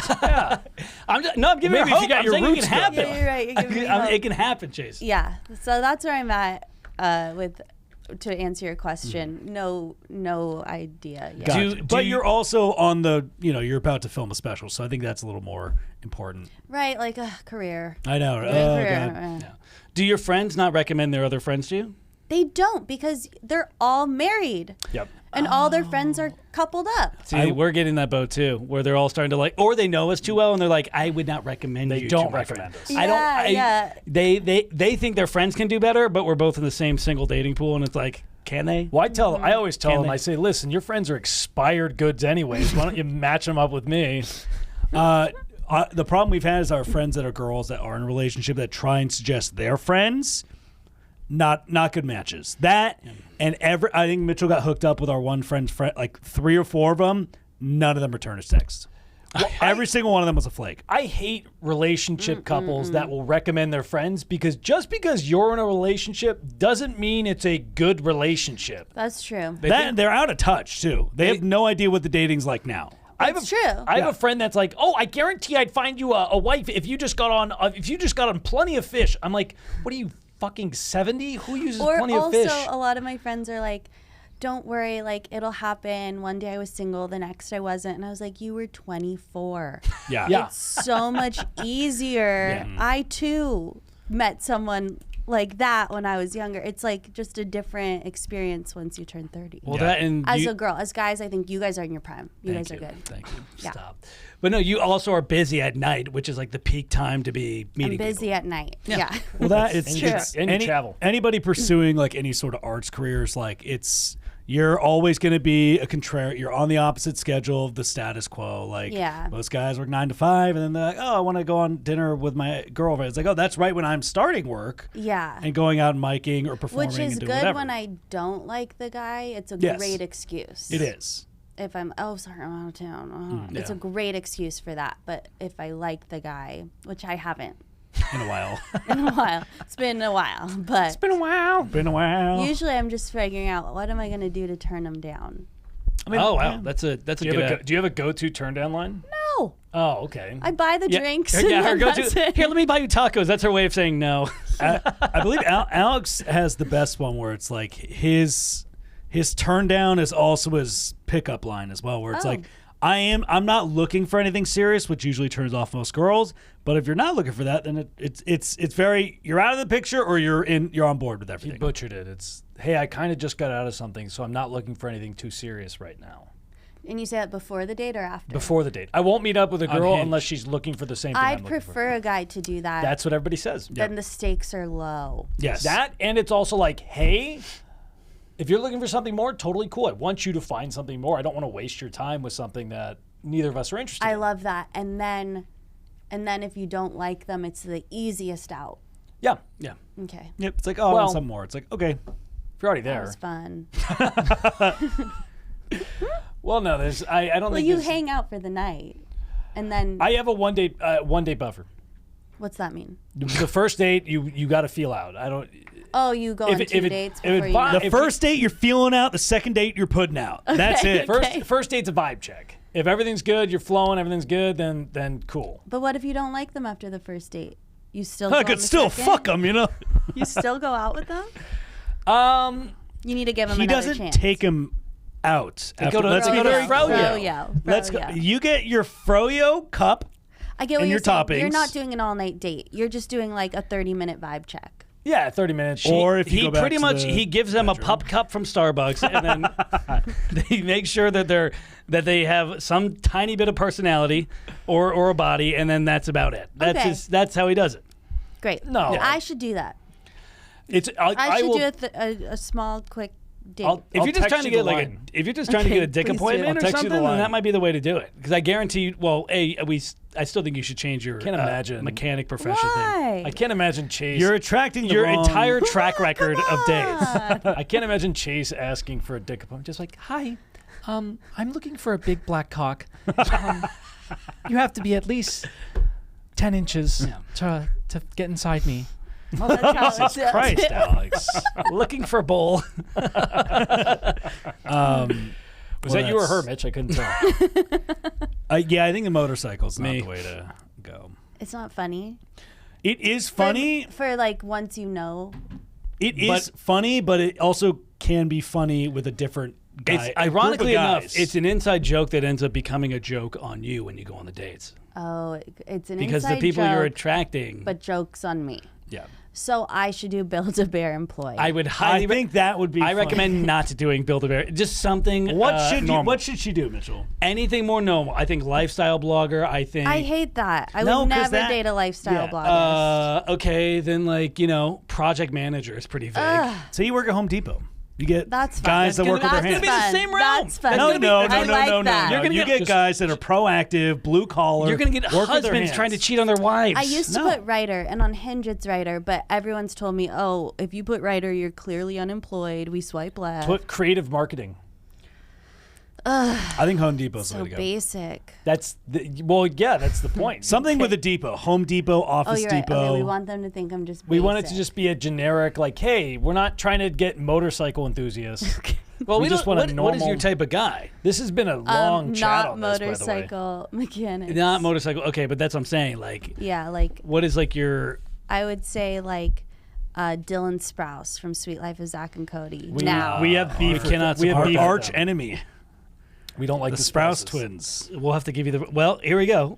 Speaker 2: I'm giving
Speaker 1: Maybe
Speaker 2: her
Speaker 1: if
Speaker 2: hope.
Speaker 1: you got
Speaker 2: I'm
Speaker 1: your
Speaker 2: saying
Speaker 1: roots
Speaker 2: it can
Speaker 1: going.
Speaker 2: happen.
Speaker 3: Yeah, you're right. You're giving me hope.
Speaker 2: It can happen, Chase.
Speaker 3: Yeah, so that's where I'm at with. To answer your question, no idea yet.
Speaker 4: Gotcha. But you're also on the, you're about to film a special, so I think that's a little more important.
Speaker 3: Right, like a career.
Speaker 4: I know. Oh,
Speaker 3: Career,
Speaker 4: God.
Speaker 2: Do your friends not recommend their other friends to you?
Speaker 3: They don't because they're all married.
Speaker 1: Yep.
Speaker 3: And all their friends are coupled up.
Speaker 2: See, we're getting that boat too, where they're all starting to or they know us too well, and they're like, I would not recommend you.
Speaker 1: They don't
Speaker 2: to my
Speaker 1: recommend
Speaker 2: friend.
Speaker 1: us.
Speaker 2: I don't.
Speaker 3: Yeah.
Speaker 2: They think their friends can do better, but we're both in the same single dating pool, and it's like, can they?
Speaker 1: Well, I always tell
Speaker 2: Can
Speaker 1: them,
Speaker 2: they?
Speaker 1: I say, listen, your friends are expired goods anyways. Why don't you match them up with me?
Speaker 4: The problem we've had is our friends that are girls that are in a relationship that try and suggest their friends, not good matches. That and I think Mitchell got hooked up with our one friend's friend, like 3 or 4 of them. None of them returned his text. Every single one of them was a flake.
Speaker 1: I hate relationship couples that will recommend their friends because just because you're in a relationship doesn't mean it's a good relationship.
Speaker 3: That's true.
Speaker 4: They're out of touch too. They have no idea what the dating's like now.
Speaker 3: That's true.
Speaker 1: I have a friend that's like, "Oh, I guarantee I'd find you a wife if you just got on Plenty of Fish." I'm like, "What are you fucking 70? Who uses
Speaker 3: Or
Speaker 1: Plenty of
Speaker 3: also,
Speaker 1: Fish?"
Speaker 3: a lot of my friends are like, don't worry, like, it'll happen. One day I was single, the next I wasn't. And I was like, you were 24.
Speaker 4: Yeah.
Speaker 1: Yeah.
Speaker 3: It's so much easier. I, too, met someone like that when I was younger. It's like just a different experience once you turn 30.
Speaker 2: Well, that and
Speaker 3: As a girl, as guys, I think you guys are in your prime. You guys are good.
Speaker 2: Thank you.
Speaker 3: Yeah.
Speaker 2: Stop. But no, you also are busy at night, which is like the peak time to be meeting
Speaker 3: I'm busy
Speaker 2: people.
Speaker 3: at night. Yeah.
Speaker 4: Well, that it's
Speaker 3: true.
Speaker 1: And you travel.
Speaker 4: Anybody pursuing like any sort of arts careers, like you're always going to be a contrary. You're on the opposite schedule of the status quo. Like most guys work 9 to 5, and then they're like, "Oh, I want to go on dinner with my girlfriend." It's like, "Oh, that's right when I'm starting work."
Speaker 3: Yeah.
Speaker 4: And going out and miking or performing,
Speaker 3: Which is
Speaker 4: and
Speaker 3: good
Speaker 4: doing whatever.
Speaker 3: when I don't like the guy. It's a
Speaker 4: Yes.
Speaker 3: great excuse.
Speaker 4: It is.
Speaker 3: If I'm, sorry, I'm out of town. It's a great excuse for that. But if I like the guy, which I haven't
Speaker 4: In a while.
Speaker 3: in a while, it's been a while. But
Speaker 1: Been a while.
Speaker 3: usually I'm just figuring out what am I going to do to turn him down.
Speaker 4: I mean,
Speaker 2: Oh wow, that's a
Speaker 1: Do you have a go-to turn down line?
Speaker 3: No.
Speaker 1: Oh, okay.
Speaker 3: I buy the drinks.
Speaker 2: Her
Speaker 3: and then
Speaker 2: go-to.
Speaker 3: that's it.
Speaker 2: Here, let me buy you tacos. That's her way of saying no.
Speaker 4: I believe Alex has the best one where it's like his turn down is also his pickup line as well, where it's like, I'm not looking for anything serious, which usually turns off most girls. But if you're not looking for that, then it's very, you're out of the picture or you're on board with
Speaker 1: You
Speaker 4: everything.
Speaker 1: butchered it. It's, hey, I kind of just got out of something, so I'm not looking for anything too serious right now.
Speaker 3: And you say that before the date or after?
Speaker 1: Before the date. I won't meet up with a girl
Speaker 4: Hinge.
Speaker 1: unless she's looking for the same thing I'm
Speaker 3: I'd
Speaker 1: looking for.
Speaker 3: prefer a guy to do that.
Speaker 1: That's what everybody says.
Speaker 3: Then the stakes are low.
Speaker 4: Yes.
Speaker 1: That, and it's also like, hey, if you're looking for something more, totally cool. I want you to find something more. I don't want to waste your time with something that neither of us are interested
Speaker 3: I
Speaker 1: in.
Speaker 3: love that. And then if you don't like them, it's the easiest out.
Speaker 1: Yeah.
Speaker 2: Yeah.
Speaker 3: Okay.
Speaker 4: Yep. It's like, oh, I
Speaker 1: Well-
Speaker 4: want something more. It's like, okay.
Speaker 1: If you're already
Speaker 3: That
Speaker 1: there.
Speaker 3: was fun.
Speaker 1: Well, no, there's, I don't
Speaker 3: Well,
Speaker 1: think
Speaker 3: you
Speaker 1: there's-
Speaker 3: hang out for the night. And then,
Speaker 1: I have a one day buffer.
Speaker 3: what's that mean?
Speaker 1: The first date, you got to feel out. I don't.
Speaker 3: Oh, you go
Speaker 1: If
Speaker 3: on
Speaker 1: it-
Speaker 3: 2
Speaker 1: if it-
Speaker 3: dates
Speaker 1: if it
Speaker 3: before you
Speaker 1: vi-
Speaker 3: know.
Speaker 4: The
Speaker 1: If
Speaker 4: first date, you're feeling out. The second date, you're putting out. That's it.
Speaker 1: First date's a vibe check. If everything's good, you're flowing, everything's good, then cool.
Speaker 3: But what if you don't like them after the first date? You still go
Speaker 4: I
Speaker 3: on
Speaker 4: could
Speaker 3: the
Speaker 4: still
Speaker 3: second?
Speaker 4: fuck them, you know?
Speaker 3: You still go out with them? You need to give them
Speaker 4: He
Speaker 3: another
Speaker 4: doesn't
Speaker 3: chance.
Speaker 4: take him out.
Speaker 1: go to-
Speaker 4: let's
Speaker 1: they
Speaker 4: be
Speaker 1: go to
Speaker 4: very
Speaker 1: Froyo.
Speaker 4: Let's go. You get your Froyo cup.
Speaker 3: I get what
Speaker 4: and
Speaker 3: you're
Speaker 4: your
Speaker 3: saying. You're
Speaker 4: toppings.
Speaker 3: not doing an all-night date. You're just doing like a 30-minute vibe check.
Speaker 1: Yeah, 30 minutes.
Speaker 4: Or if you
Speaker 2: He
Speaker 4: go back
Speaker 2: pretty
Speaker 4: to
Speaker 2: much
Speaker 4: the
Speaker 2: he gives them a
Speaker 4: bedroom.
Speaker 2: pup cup from Starbucks, and then they make sure that they have some tiny bit of personality or a body, and then that's about it. That's how he does it.
Speaker 3: Great.
Speaker 1: No.
Speaker 3: I should do that.
Speaker 1: It's
Speaker 3: I should
Speaker 1: will,
Speaker 3: do a small, quick date.
Speaker 2: If you're just trying to get if you're just trying to get a dick
Speaker 3: please do.
Speaker 2: appointment
Speaker 1: I'll
Speaker 2: or
Speaker 1: text you
Speaker 2: something,
Speaker 1: the
Speaker 2: then
Speaker 1: line.
Speaker 2: that might be the way to do it. Because I guarantee you. Well, I still think you should change your
Speaker 1: Can't imagine.
Speaker 2: mechanic profession thing.
Speaker 3: Why?
Speaker 1: I can't imagine Chase.
Speaker 4: You're attracting the
Speaker 2: Your
Speaker 4: wrong-
Speaker 2: entire track record of dates.
Speaker 1: I can't imagine Chase asking for a dick appointment. Just like, hi, I'm looking for a big black cock. You have to be at least 10 inches to get inside me.
Speaker 3: Oh, that's how
Speaker 2: Jesus Christ, Alex. Looking for a bowl.
Speaker 1: Was that you or her, Mitch? I couldn't tell.
Speaker 4: Yeah, I think the motorcycle's not
Speaker 2: Me.
Speaker 4: the way to go.
Speaker 3: It's not funny.
Speaker 4: It is funny.
Speaker 3: For like once you know.
Speaker 4: It is funny, but it also can be funny with a different guy.
Speaker 2: It's
Speaker 4: a group
Speaker 2: ironically
Speaker 4: of
Speaker 2: enough,
Speaker 4: guys.
Speaker 2: it's an inside joke that ends up becoming a joke on you when you go on the dates.
Speaker 3: Oh, it's an
Speaker 2: Because
Speaker 3: inside
Speaker 2: the people
Speaker 3: joke,
Speaker 2: you're attracting.
Speaker 3: but jokes on me.
Speaker 4: yeah.
Speaker 3: So I should do Build-A-Bear employee.
Speaker 2: I would
Speaker 4: I
Speaker 2: highly
Speaker 4: think that would be.
Speaker 2: I
Speaker 4: fun.
Speaker 2: recommend not doing Build-A-Bear. Just something normal.
Speaker 4: What should she do, Mitchell?
Speaker 2: Anything more normal. I think lifestyle blogger. I think.
Speaker 3: I hate that. I
Speaker 4: No,
Speaker 3: would
Speaker 4: 'cause
Speaker 3: never date a lifestyle
Speaker 4: yeah.
Speaker 3: blogger.
Speaker 2: Okay, then project manager is pretty vague.
Speaker 4: So you work at Home Depot. You get
Speaker 3: That's fun.
Speaker 4: guys that work with their
Speaker 3: That's
Speaker 4: hands.
Speaker 2: be the
Speaker 3: fun.
Speaker 2: same realm.
Speaker 3: That's fun.
Speaker 4: No, no, no,
Speaker 3: I
Speaker 4: no,
Speaker 3: like
Speaker 4: no, no,
Speaker 3: that.
Speaker 4: no.
Speaker 2: You're gonna
Speaker 4: You
Speaker 2: get
Speaker 4: get guys that are proactive, blue collar.
Speaker 2: You're going to get
Speaker 4: work with their
Speaker 2: husbands trying to
Speaker 4: hands.
Speaker 2: cheat on their wives.
Speaker 3: I used to put writer, and on Hinge it's writer, but everyone's told me, oh, if you put writer, you're clearly unemployed. We swipe left.
Speaker 1: Put creative marketing.
Speaker 4: I think Home Depot's the
Speaker 3: so
Speaker 4: way to go.
Speaker 3: basic.
Speaker 1: That's that's the point.
Speaker 4: Something with a depot. Home Depot,
Speaker 3: Oh,
Speaker 4: Office
Speaker 3: you're right.
Speaker 4: Depot.
Speaker 3: Okay, we want them to think I'm just
Speaker 1: We want it to
Speaker 3: basic.
Speaker 1: just be a generic, like, hey, we're not trying to get motorcycle enthusiasts.
Speaker 2: Well,
Speaker 1: we just
Speaker 2: don't-
Speaker 1: want a
Speaker 2: what is your
Speaker 1: normal-
Speaker 2: type of guy?
Speaker 1: This has been a long chat
Speaker 3: not
Speaker 1: on this, by the way.
Speaker 3: motorcycle mechanics.
Speaker 2: Not motorcycle. Okay, but that's what I'm saying. Like,
Speaker 3: Yeah, like
Speaker 2: what is like your?
Speaker 3: I would say like Dylan Sprouse from Sweet Life of Zach and Cody. now.
Speaker 1: We have beef.
Speaker 2: We cannot
Speaker 1: we have
Speaker 4: Our
Speaker 1: beef with
Speaker 4: arch
Speaker 1: them.
Speaker 4: enemy,
Speaker 1: We don't like
Speaker 4: the
Speaker 1: the
Speaker 4: Sprouse
Speaker 1: Sprouses.
Speaker 4: twins.
Speaker 2: We'll have to give you the. Well, here we go.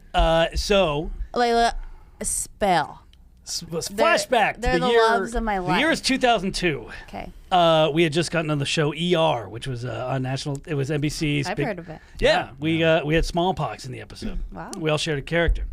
Speaker 2: So
Speaker 3: Like, spell.
Speaker 1: Flashback
Speaker 3: They're
Speaker 1: to
Speaker 3: the
Speaker 1: the year.
Speaker 3: loves of my
Speaker 2: the
Speaker 3: life.
Speaker 2: year is 2002.
Speaker 3: Okay,
Speaker 2: We had just gotten on the show ER, which was on national. It was NBC's.
Speaker 3: I've heard of it.
Speaker 2: Yeah, we had smallpox in the episode.
Speaker 3: Wow.
Speaker 2: We all shared a character.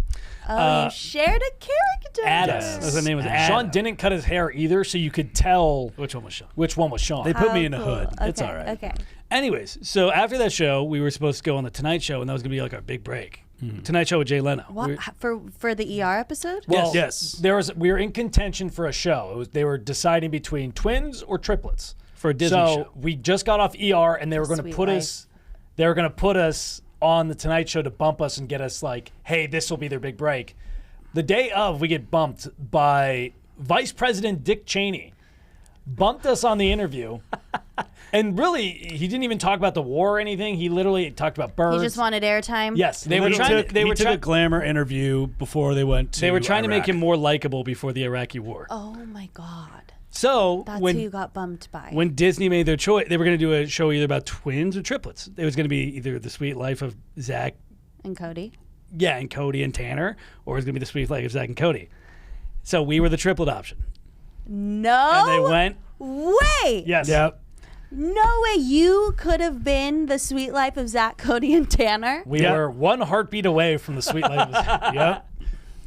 Speaker 3: Oh, you shared a character.
Speaker 2: Adam.
Speaker 1: Yes.
Speaker 2: His name was Adam.
Speaker 1: Sean didn't cut his hair either, so you could tell
Speaker 2: Which one was Sean?
Speaker 1: which one was Sean.
Speaker 4: They put me in a
Speaker 3: cool.
Speaker 4: hood.
Speaker 3: Okay,
Speaker 4: It's all right.
Speaker 3: Okay.
Speaker 2: Anyways, so after that show, we were supposed to go on the Tonight Show, and that was gonna be like our big break. Tonight Show with Jay Leno.
Speaker 3: What for the ER episode?
Speaker 1: Well,
Speaker 4: Yes.
Speaker 1: we were in contention for a show. They were deciding between twins or triplets
Speaker 2: For a Disney
Speaker 1: so
Speaker 2: show.
Speaker 1: we just got off ER, and they were going to
Speaker 3: Sweet
Speaker 1: put
Speaker 3: life.
Speaker 1: us. They were going to put us on the Tonight Show to bump us and get us like, hey, this will be their big break. The day of, we get bumped by Vice President Dick Cheney. Bumped us on the interview. And really, he didn't even talk about the war or anything. He literally talked about birds.
Speaker 3: He just wanted airtime.
Speaker 1: Yes,
Speaker 2: They were trying to- they were
Speaker 4: took
Speaker 2: try-
Speaker 4: a glamour interview before they went to
Speaker 2: They were trying to make
Speaker 4: Iraq.
Speaker 2: him more likable before the Iraqi war.
Speaker 3: Oh my God.
Speaker 2: So
Speaker 3: That's
Speaker 2: when
Speaker 3: who you got bumped by.
Speaker 2: when Disney made their choice, they were going to do a show either about twins or triplets. It was going to be either The Sweet Life of Zach,
Speaker 3: and Cody.
Speaker 2: and Cody and Tanner, or it was going to be The Sweet Life of Zach and Cody. So we were the triplet option,
Speaker 3: No.
Speaker 2: and they went.
Speaker 3: Wait.
Speaker 1: Yes.
Speaker 4: Yep.
Speaker 3: No way. You could have been the Sweet Life of Zach, Cody, and Tanner.
Speaker 1: We
Speaker 4: Yep.
Speaker 1: were one heartbeat away from the sweet life.
Speaker 4: Yep.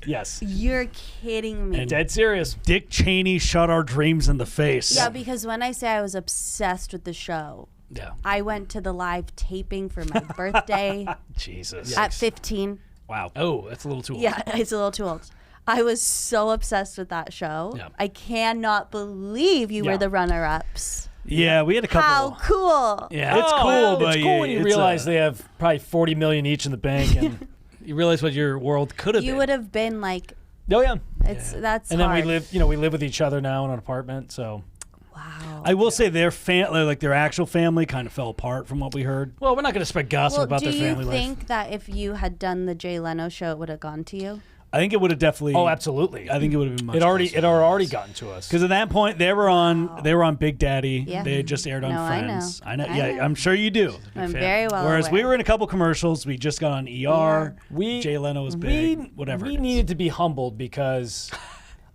Speaker 1: Yes.
Speaker 3: You're kidding me.
Speaker 1: Dead serious.
Speaker 4: Dick Cheney shot our dreams in the face.
Speaker 3: Yeah, because when I say I was obsessed with the show,
Speaker 2: Yeah.
Speaker 3: I went to the live taping for my birthday
Speaker 1: Jesus.
Speaker 3: at 15.
Speaker 2: Wow. Oh, that's a little too old.
Speaker 3: Yeah, it's a little too old. I was so obsessed with that show.
Speaker 2: Yeah.
Speaker 3: I cannot believe you
Speaker 1: Yeah.
Speaker 3: were the runner-ups.
Speaker 4: Yeah, we had a couple.
Speaker 3: How cool.
Speaker 2: Yeah.
Speaker 4: It's cool, but
Speaker 1: it's cool when you
Speaker 4: it's,
Speaker 1: realize they have probably 40 million each in the bank. And
Speaker 2: You realize what your world could have
Speaker 3: You
Speaker 2: been.
Speaker 3: would have been like,
Speaker 1: oh yeah.
Speaker 3: that's
Speaker 1: And then
Speaker 3: hard.
Speaker 1: we live with each other now in an apartment. So
Speaker 3: Wow.
Speaker 4: I will say their their actual family kind of fell apart from what we heard.
Speaker 2: Well, we're not going to spread gossip
Speaker 3: Well,
Speaker 2: about
Speaker 3: do
Speaker 2: their
Speaker 3: you
Speaker 2: family life.
Speaker 3: think that if you had done the Jay Leno show, it would have gone to you?
Speaker 4: I think it would have definitely.
Speaker 1: oh, absolutely.
Speaker 4: I think it would have been much.
Speaker 1: it had already gotten to us.
Speaker 4: because at that point they were on Big Daddy.
Speaker 3: Yeah.
Speaker 4: They had just aired on
Speaker 3: No, I know.
Speaker 4: Friends. I know.
Speaker 3: I
Speaker 4: Yeah,
Speaker 3: know.
Speaker 4: I'm sure you do.
Speaker 3: I'm very well
Speaker 4: Whereas we
Speaker 3: aware.
Speaker 4: were in a couple commercials. We just got on ER.
Speaker 1: We
Speaker 4: Jay Leno was big. Whatever.
Speaker 1: We
Speaker 4: it is.
Speaker 1: needed to be humbled because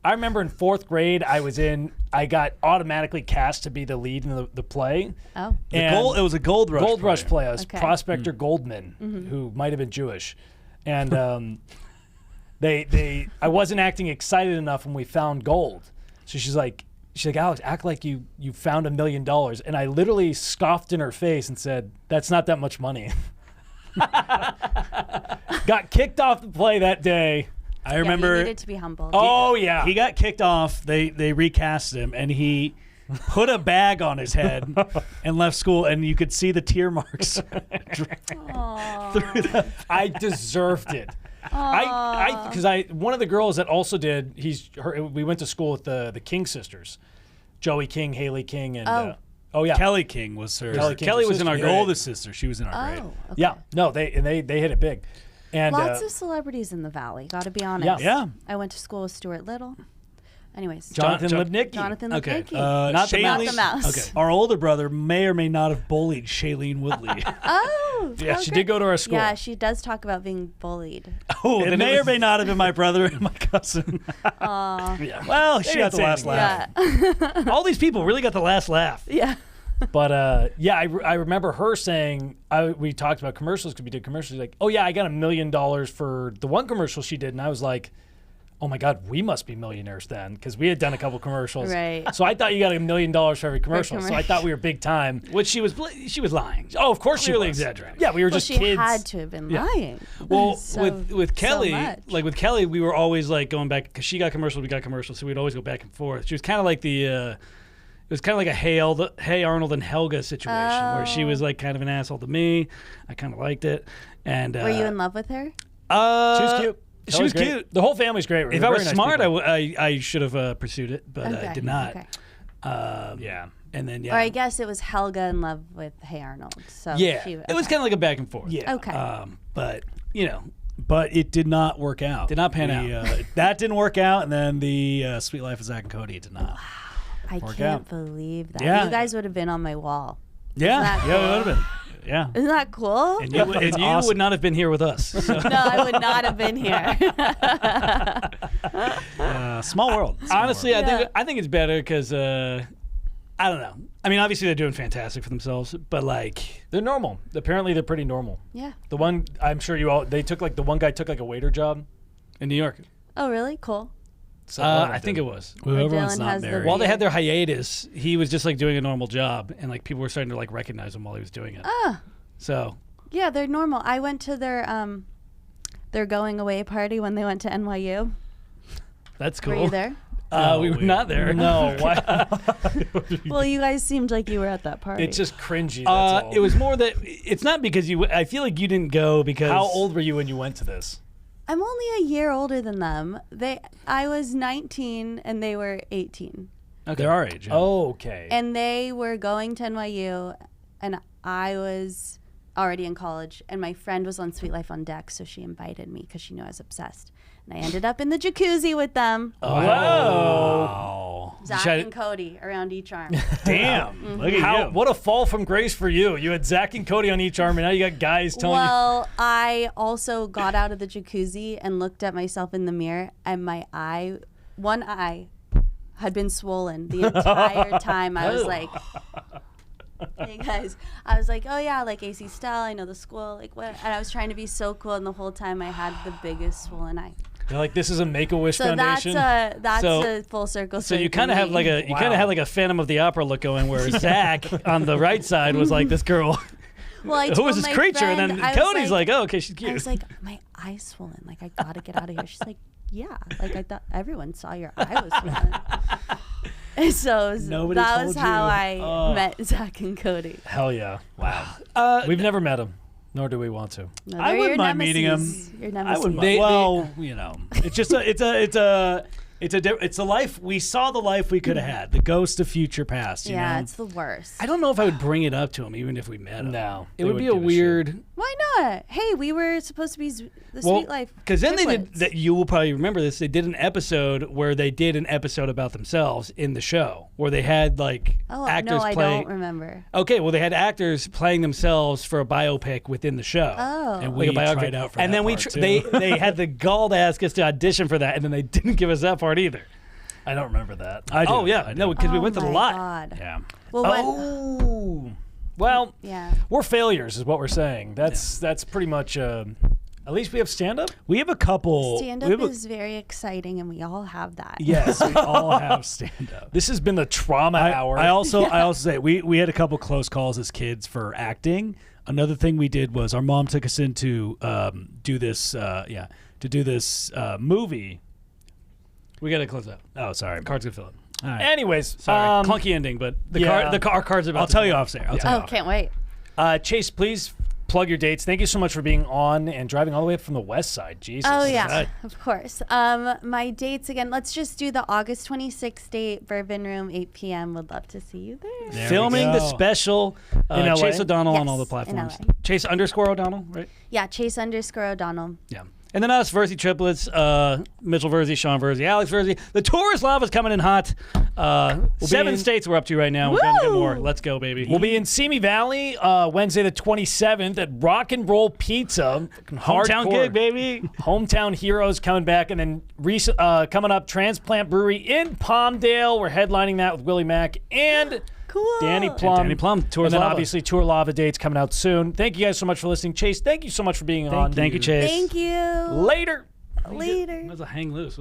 Speaker 1: I remember in 4th grade I got automatically cast to be the lead in the play.
Speaker 3: Oh.
Speaker 1: And
Speaker 4: It was a Gold Rush.
Speaker 1: Gold Rush play. I was
Speaker 3: Okay.
Speaker 1: Prospector Goldman, who might have been Jewish, and I wasn't acting excited enough when we found gold. So she's like, she's like, Alex, act like you found $1 million. And I literally scoffed in her face and said, that's not that much money. Got kicked off the play that day.
Speaker 4: I remember.
Speaker 3: he needed to be humble.
Speaker 1: Oh, yeah.
Speaker 4: He got kicked off. They recast him, and he put a bag on his head and left school, and you could see the tear marks.
Speaker 1: I deserved it. Because one of the girls that also did, we went to school with the King sisters, Joey King, Haley King, and
Speaker 4: Kelly King was her.
Speaker 1: Kelly
Speaker 4: was in our
Speaker 1: grade.
Speaker 4: oldest sister. She was in our grade.
Speaker 3: Okay.
Speaker 1: Yeah, no, they hit it big, and
Speaker 3: Lots of celebrities in the Valley. Got to be honest.
Speaker 4: Yeah.
Speaker 3: I went to school with Stuart Little. Anyways,
Speaker 1: Jonathan Lipnicki.
Speaker 3: Jonathan
Speaker 4: Okay.
Speaker 3: Lipnicki.
Speaker 1: Not the
Speaker 3: Not
Speaker 1: mouse.
Speaker 3: the mouse.
Speaker 4: Okay. Our older brother may or may not have bullied Shailene Woodley.
Speaker 3: Oh,
Speaker 1: Yeah,
Speaker 3: how
Speaker 1: she
Speaker 3: great.
Speaker 1: did go to our school.
Speaker 3: Yeah, she does talk about being bullied.
Speaker 4: Oh, it may or may not have been my brother and my cousin.
Speaker 1: Yeah.
Speaker 4: Well, she got the
Speaker 1: didn't
Speaker 4: last
Speaker 1: say
Speaker 4: laugh.
Speaker 3: Yeah.
Speaker 2: All these people really got the last laugh.
Speaker 3: Yeah.
Speaker 1: But I remember her saying, we talked about commercials because we did commercials. Like, oh yeah, I got $1 million for the one commercial she did, and I was like, oh my God, we must be millionaires then, because we had done a couple commercials.
Speaker 3: Right.
Speaker 1: So I thought you got $1 million for every commercial. So I thought we were big time.
Speaker 2: Which she was lying.
Speaker 1: Oh, of course
Speaker 2: Clearly
Speaker 1: she was.
Speaker 2: exaggerating.
Speaker 1: Yeah, we were
Speaker 3: Well,
Speaker 1: just
Speaker 3: she
Speaker 1: kids.
Speaker 3: had to have been lying.
Speaker 2: Well,
Speaker 3: So-
Speaker 2: with Kelly,
Speaker 3: much.
Speaker 2: like with Kelly, we were always like going back because she got commercials, we got commercials, so we'd always go back and forth. She was kind of like it was kind of like a Hey Arnold and Helga situation where she was like kind of an asshole to me. I kind of liked it. And
Speaker 3: Were you in love with her?
Speaker 1: She was cute.
Speaker 2: She was
Speaker 1: great.
Speaker 2: cute.
Speaker 1: The whole family's great.
Speaker 2: If
Speaker 1: They're
Speaker 2: I was
Speaker 1: very nice
Speaker 2: smart,
Speaker 1: people.
Speaker 2: I should have pursued it, but I did not.
Speaker 3: Okay.
Speaker 1: Yeah.
Speaker 2: And then
Speaker 3: Or I guess it was Helga in love with Hey Arnold. So
Speaker 2: yeah,
Speaker 3: she,
Speaker 2: it was kind of like a back and forth.
Speaker 1: Yeah.
Speaker 3: Okay.
Speaker 2: But
Speaker 4: But it did not work out.
Speaker 2: Did not pan out.
Speaker 4: That didn't work out, and then the Sweet Life of Zach and Cody did not.
Speaker 3: I
Speaker 4: work
Speaker 3: can't
Speaker 4: out.
Speaker 3: believe that.
Speaker 4: Yeah.
Speaker 3: You guys would have been on my wall.
Speaker 4: Yeah,
Speaker 3: that
Speaker 4: yeah,
Speaker 3: cool?
Speaker 4: it would have been. Yeah.
Speaker 3: Isn't that cool?
Speaker 2: And you
Speaker 4: awesome.
Speaker 2: would not have been here with us. So.
Speaker 3: No, I would not have been here.
Speaker 4: Small world.
Speaker 2: Honestly,
Speaker 3: Yeah.
Speaker 2: I think it's better because I don't know. I mean, obviously they're doing fantastic for themselves, but like
Speaker 1: They're normal. Apparently, they're pretty normal.
Speaker 3: Yeah.
Speaker 1: The one, I'm sure the one guy took like a waiter job.
Speaker 2: in New York,
Speaker 3: Oh, really? Cool.
Speaker 1: So one of
Speaker 2: I think it
Speaker 1: them.
Speaker 2: was.
Speaker 4: Well, everyone's
Speaker 3: Dylan
Speaker 4: not
Speaker 3: has the
Speaker 4: married.
Speaker 2: While they had their hiatus, he was just like doing a normal job, and like people were starting to like recognize him while he was doing it.
Speaker 3: Ah.
Speaker 2: So
Speaker 3: Yeah, they're normal. I went to their going away party when they went to NYU.
Speaker 2: that's cool.
Speaker 3: Were you there?
Speaker 2: We were not there.
Speaker 1: No, why?
Speaker 3: Well, you guys seemed like you were at that party.
Speaker 1: It's just cringy. That's all.
Speaker 2: It was more that it's not because you. I feel like you didn't go because
Speaker 1: How old were you when you went to this?
Speaker 3: I'm only a year older than them. I was 19 and they were 18.
Speaker 2: Okay.
Speaker 4: They're our age. Yeah.
Speaker 1: Okay.
Speaker 3: And they were going to NYU and I was already in college and my friend was on Sweet Life on Deck, so she invited me because she knew I was obsessed. And I ended up in the jacuzzi with them.
Speaker 1: Whoa.
Speaker 3: Zach
Speaker 2: tried-
Speaker 3: and Cody around each arm.
Speaker 4: Damn. Look at
Speaker 1: How?
Speaker 4: you.
Speaker 1: What a fall from grace for you. You had Zach and Cody on each arm, and now you got guys telling you.
Speaker 3: Well, I also got out of the jacuzzi and looked at myself in the mirror, and one eye, had been swollen the entire time. I was like, hey guys, I was like, oh yeah, like AC Style, I know the school, like what? And I was trying to be so cool, and the whole time I had the biggest swollen eye.
Speaker 1: They're like, this is a Make-A-Wish
Speaker 3: So
Speaker 1: Foundation.
Speaker 3: that's
Speaker 2: So-
Speaker 3: a full circle.
Speaker 2: So
Speaker 3: story
Speaker 2: you
Speaker 3: for
Speaker 2: kind of have
Speaker 3: me.
Speaker 2: like you kind of had like a Phantom of the Opera look going, where Zach on the right side was like this girl,
Speaker 3: well, I
Speaker 2: who
Speaker 3: told
Speaker 2: was this
Speaker 3: my
Speaker 2: creature,
Speaker 3: friend,
Speaker 2: and then
Speaker 3: I was
Speaker 2: Cody's like, oh, okay, she's
Speaker 3: I
Speaker 2: cute.
Speaker 3: was like, my eye's swollen. Like, I gotta get out of here. She's like, yeah. Like, I thought everyone saw your eye was swollen. And so
Speaker 4: Nobody
Speaker 3: that
Speaker 4: told
Speaker 3: was how
Speaker 4: you.
Speaker 3: I
Speaker 4: Oh.
Speaker 3: met Zach and Cody.
Speaker 1: Hell yeah.
Speaker 2: Uh,
Speaker 1: We've never met him, nor do we want to.
Speaker 3: No,
Speaker 4: I
Speaker 3: they're
Speaker 4: wouldn't
Speaker 3: your
Speaker 4: mind meeting
Speaker 3: nemesis.
Speaker 4: him.
Speaker 3: Your
Speaker 4: I
Speaker 3: nemesis.
Speaker 4: wouldn't.
Speaker 2: They-
Speaker 4: Well, you know, it's just it's a life. We saw the life we could have had. The ghost of future past. You
Speaker 3: Yeah,
Speaker 4: know?
Speaker 3: it's the worst.
Speaker 2: I don't know if I would bring it up to him, even if we met him.
Speaker 1: No.
Speaker 2: It
Speaker 1: they
Speaker 2: would be a
Speaker 1: wouldn't give
Speaker 2: weird.
Speaker 3: Why not? Hey, we were supposed to be the Sweet Life.
Speaker 2: Because then they did
Speaker 3: Triplets.
Speaker 2: that. You will probably remember this. They did an episode where they did an episode about themselves in the show, where they had like
Speaker 3: Oh
Speaker 2: actors
Speaker 3: no, I
Speaker 2: play.
Speaker 3: don't remember.
Speaker 2: Okay, well they had actors playing themselves for a biopic within the show.
Speaker 3: Oh.
Speaker 4: And
Speaker 2: Like
Speaker 4: we
Speaker 2: a biography.
Speaker 4: tried out for
Speaker 2: and
Speaker 4: that
Speaker 2: then we
Speaker 4: part, too.
Speaker 2: they had the gall to ask us to audition for that, and then they didn't give us that part either.
Speaker 1: I don't remember that.
Speaker 4: I do.
Speaker 2: Oh yeah,
Speaker 4: I do.
Speaker 2: no, because we
Speaker 3: Oh
Speaker 2: went to the
Speaker 3: my
Speaker 2: lot.
Speaker 3: God.
Speaker 4: Yeah.
Speaker 3: Well, what?
Speaker 1: Oh. Well,
Speaker 3: Yeah.
Speaker 1: we're failures is what we're saying. That's pretty much At least we have stand-up.
Speaker 4: We have a couple.
Speaker 3: Stand-up is very exciting, and we all have that.
Speaker 4: Yes, we all have stand-up.
Speaker 1: This has been the trauma hour.
Speaker 4: I also say we had a couple close calls as kids for acting. Another thing we did was our mom took us in to do this movie.
Speaker 2: We got to close out.
Speaker 1: Oh, sorry.
Speaker 2: Card's gonna fill it.
Speaker 4: All right.
Speaker 1: Anyways,
Speaker 2: Sorry, clunky ending, but our card's about.
Speaker 4: I'll
Speaker 2: to
Speaker 4: tell
Speaker 2: fill
Speaker 4: you
Speaker 2: up.
Speaker 4: off there. I'll tell you
Speaker 3: Oh,
Speaker 4: off.
Speaker 3: can't wait.
Speaker 1: Chase, please plug your dates. Thank you so much for being on and driving all the way up from the west side. Jesus.
Speaker 3: Oh, yeah, of course. My dates, again, let's just do the August 26th date, Bourbon Room, 8 p.m. Would love to see you there.
Speaker 4: There
Speaker 2: Filming
Speaker 4: we
Speaker 2: the
Speaker 4: go.
Speaker 2: special
Speaker 1: In LA?
Speaker 2: Chase O'Donnell on
Speaker 3: Yes,
Speaker 2: all the
Speaker 3: in
Speaker 2: platforms.
Speaker 3: LA.
Speaker 2: Chase underscore O'Donnell, right?
Speaker 3: Yeah, Chase_O'Donnell.
Speaker 2: Yeah. And then us, Virzi Triplets, Mitchell Virzi, Sean Virzi, Alex Virzi. The tour is lava's coming in hot. 7 states we're up to right now. We're going to get more. Let's go, baby.
Speaker 1: We'll be in Simi Valley Wednesday the 27th at Rock and Roll Pizza.
Speaker 2: Hometown
Speaker 1: Hardcore.
Speaker 2: gig, baby.
Speaker 1: Hometown Heroes coming back. And then coming up, Transplant Brewery in Palmdale. We're headlining that with Willie Mack and
Speaker 3: Cool.
Speaker 1: Danny Plum.
Speaker 2: Danny Plum, Tour
Speaker 1: And then
Speaker 2: Lava.
Speaker 1: obviously Tour Lava dates coming out soon. Thank you guys so much for listening. Chase, thank you so much for being on.
Speaker 2: Thank you, Chase.
Speaker 3: Thank you.
Speaker 1: Later.
Speaker 3: Later.
Speaker 2: That was a hang loose.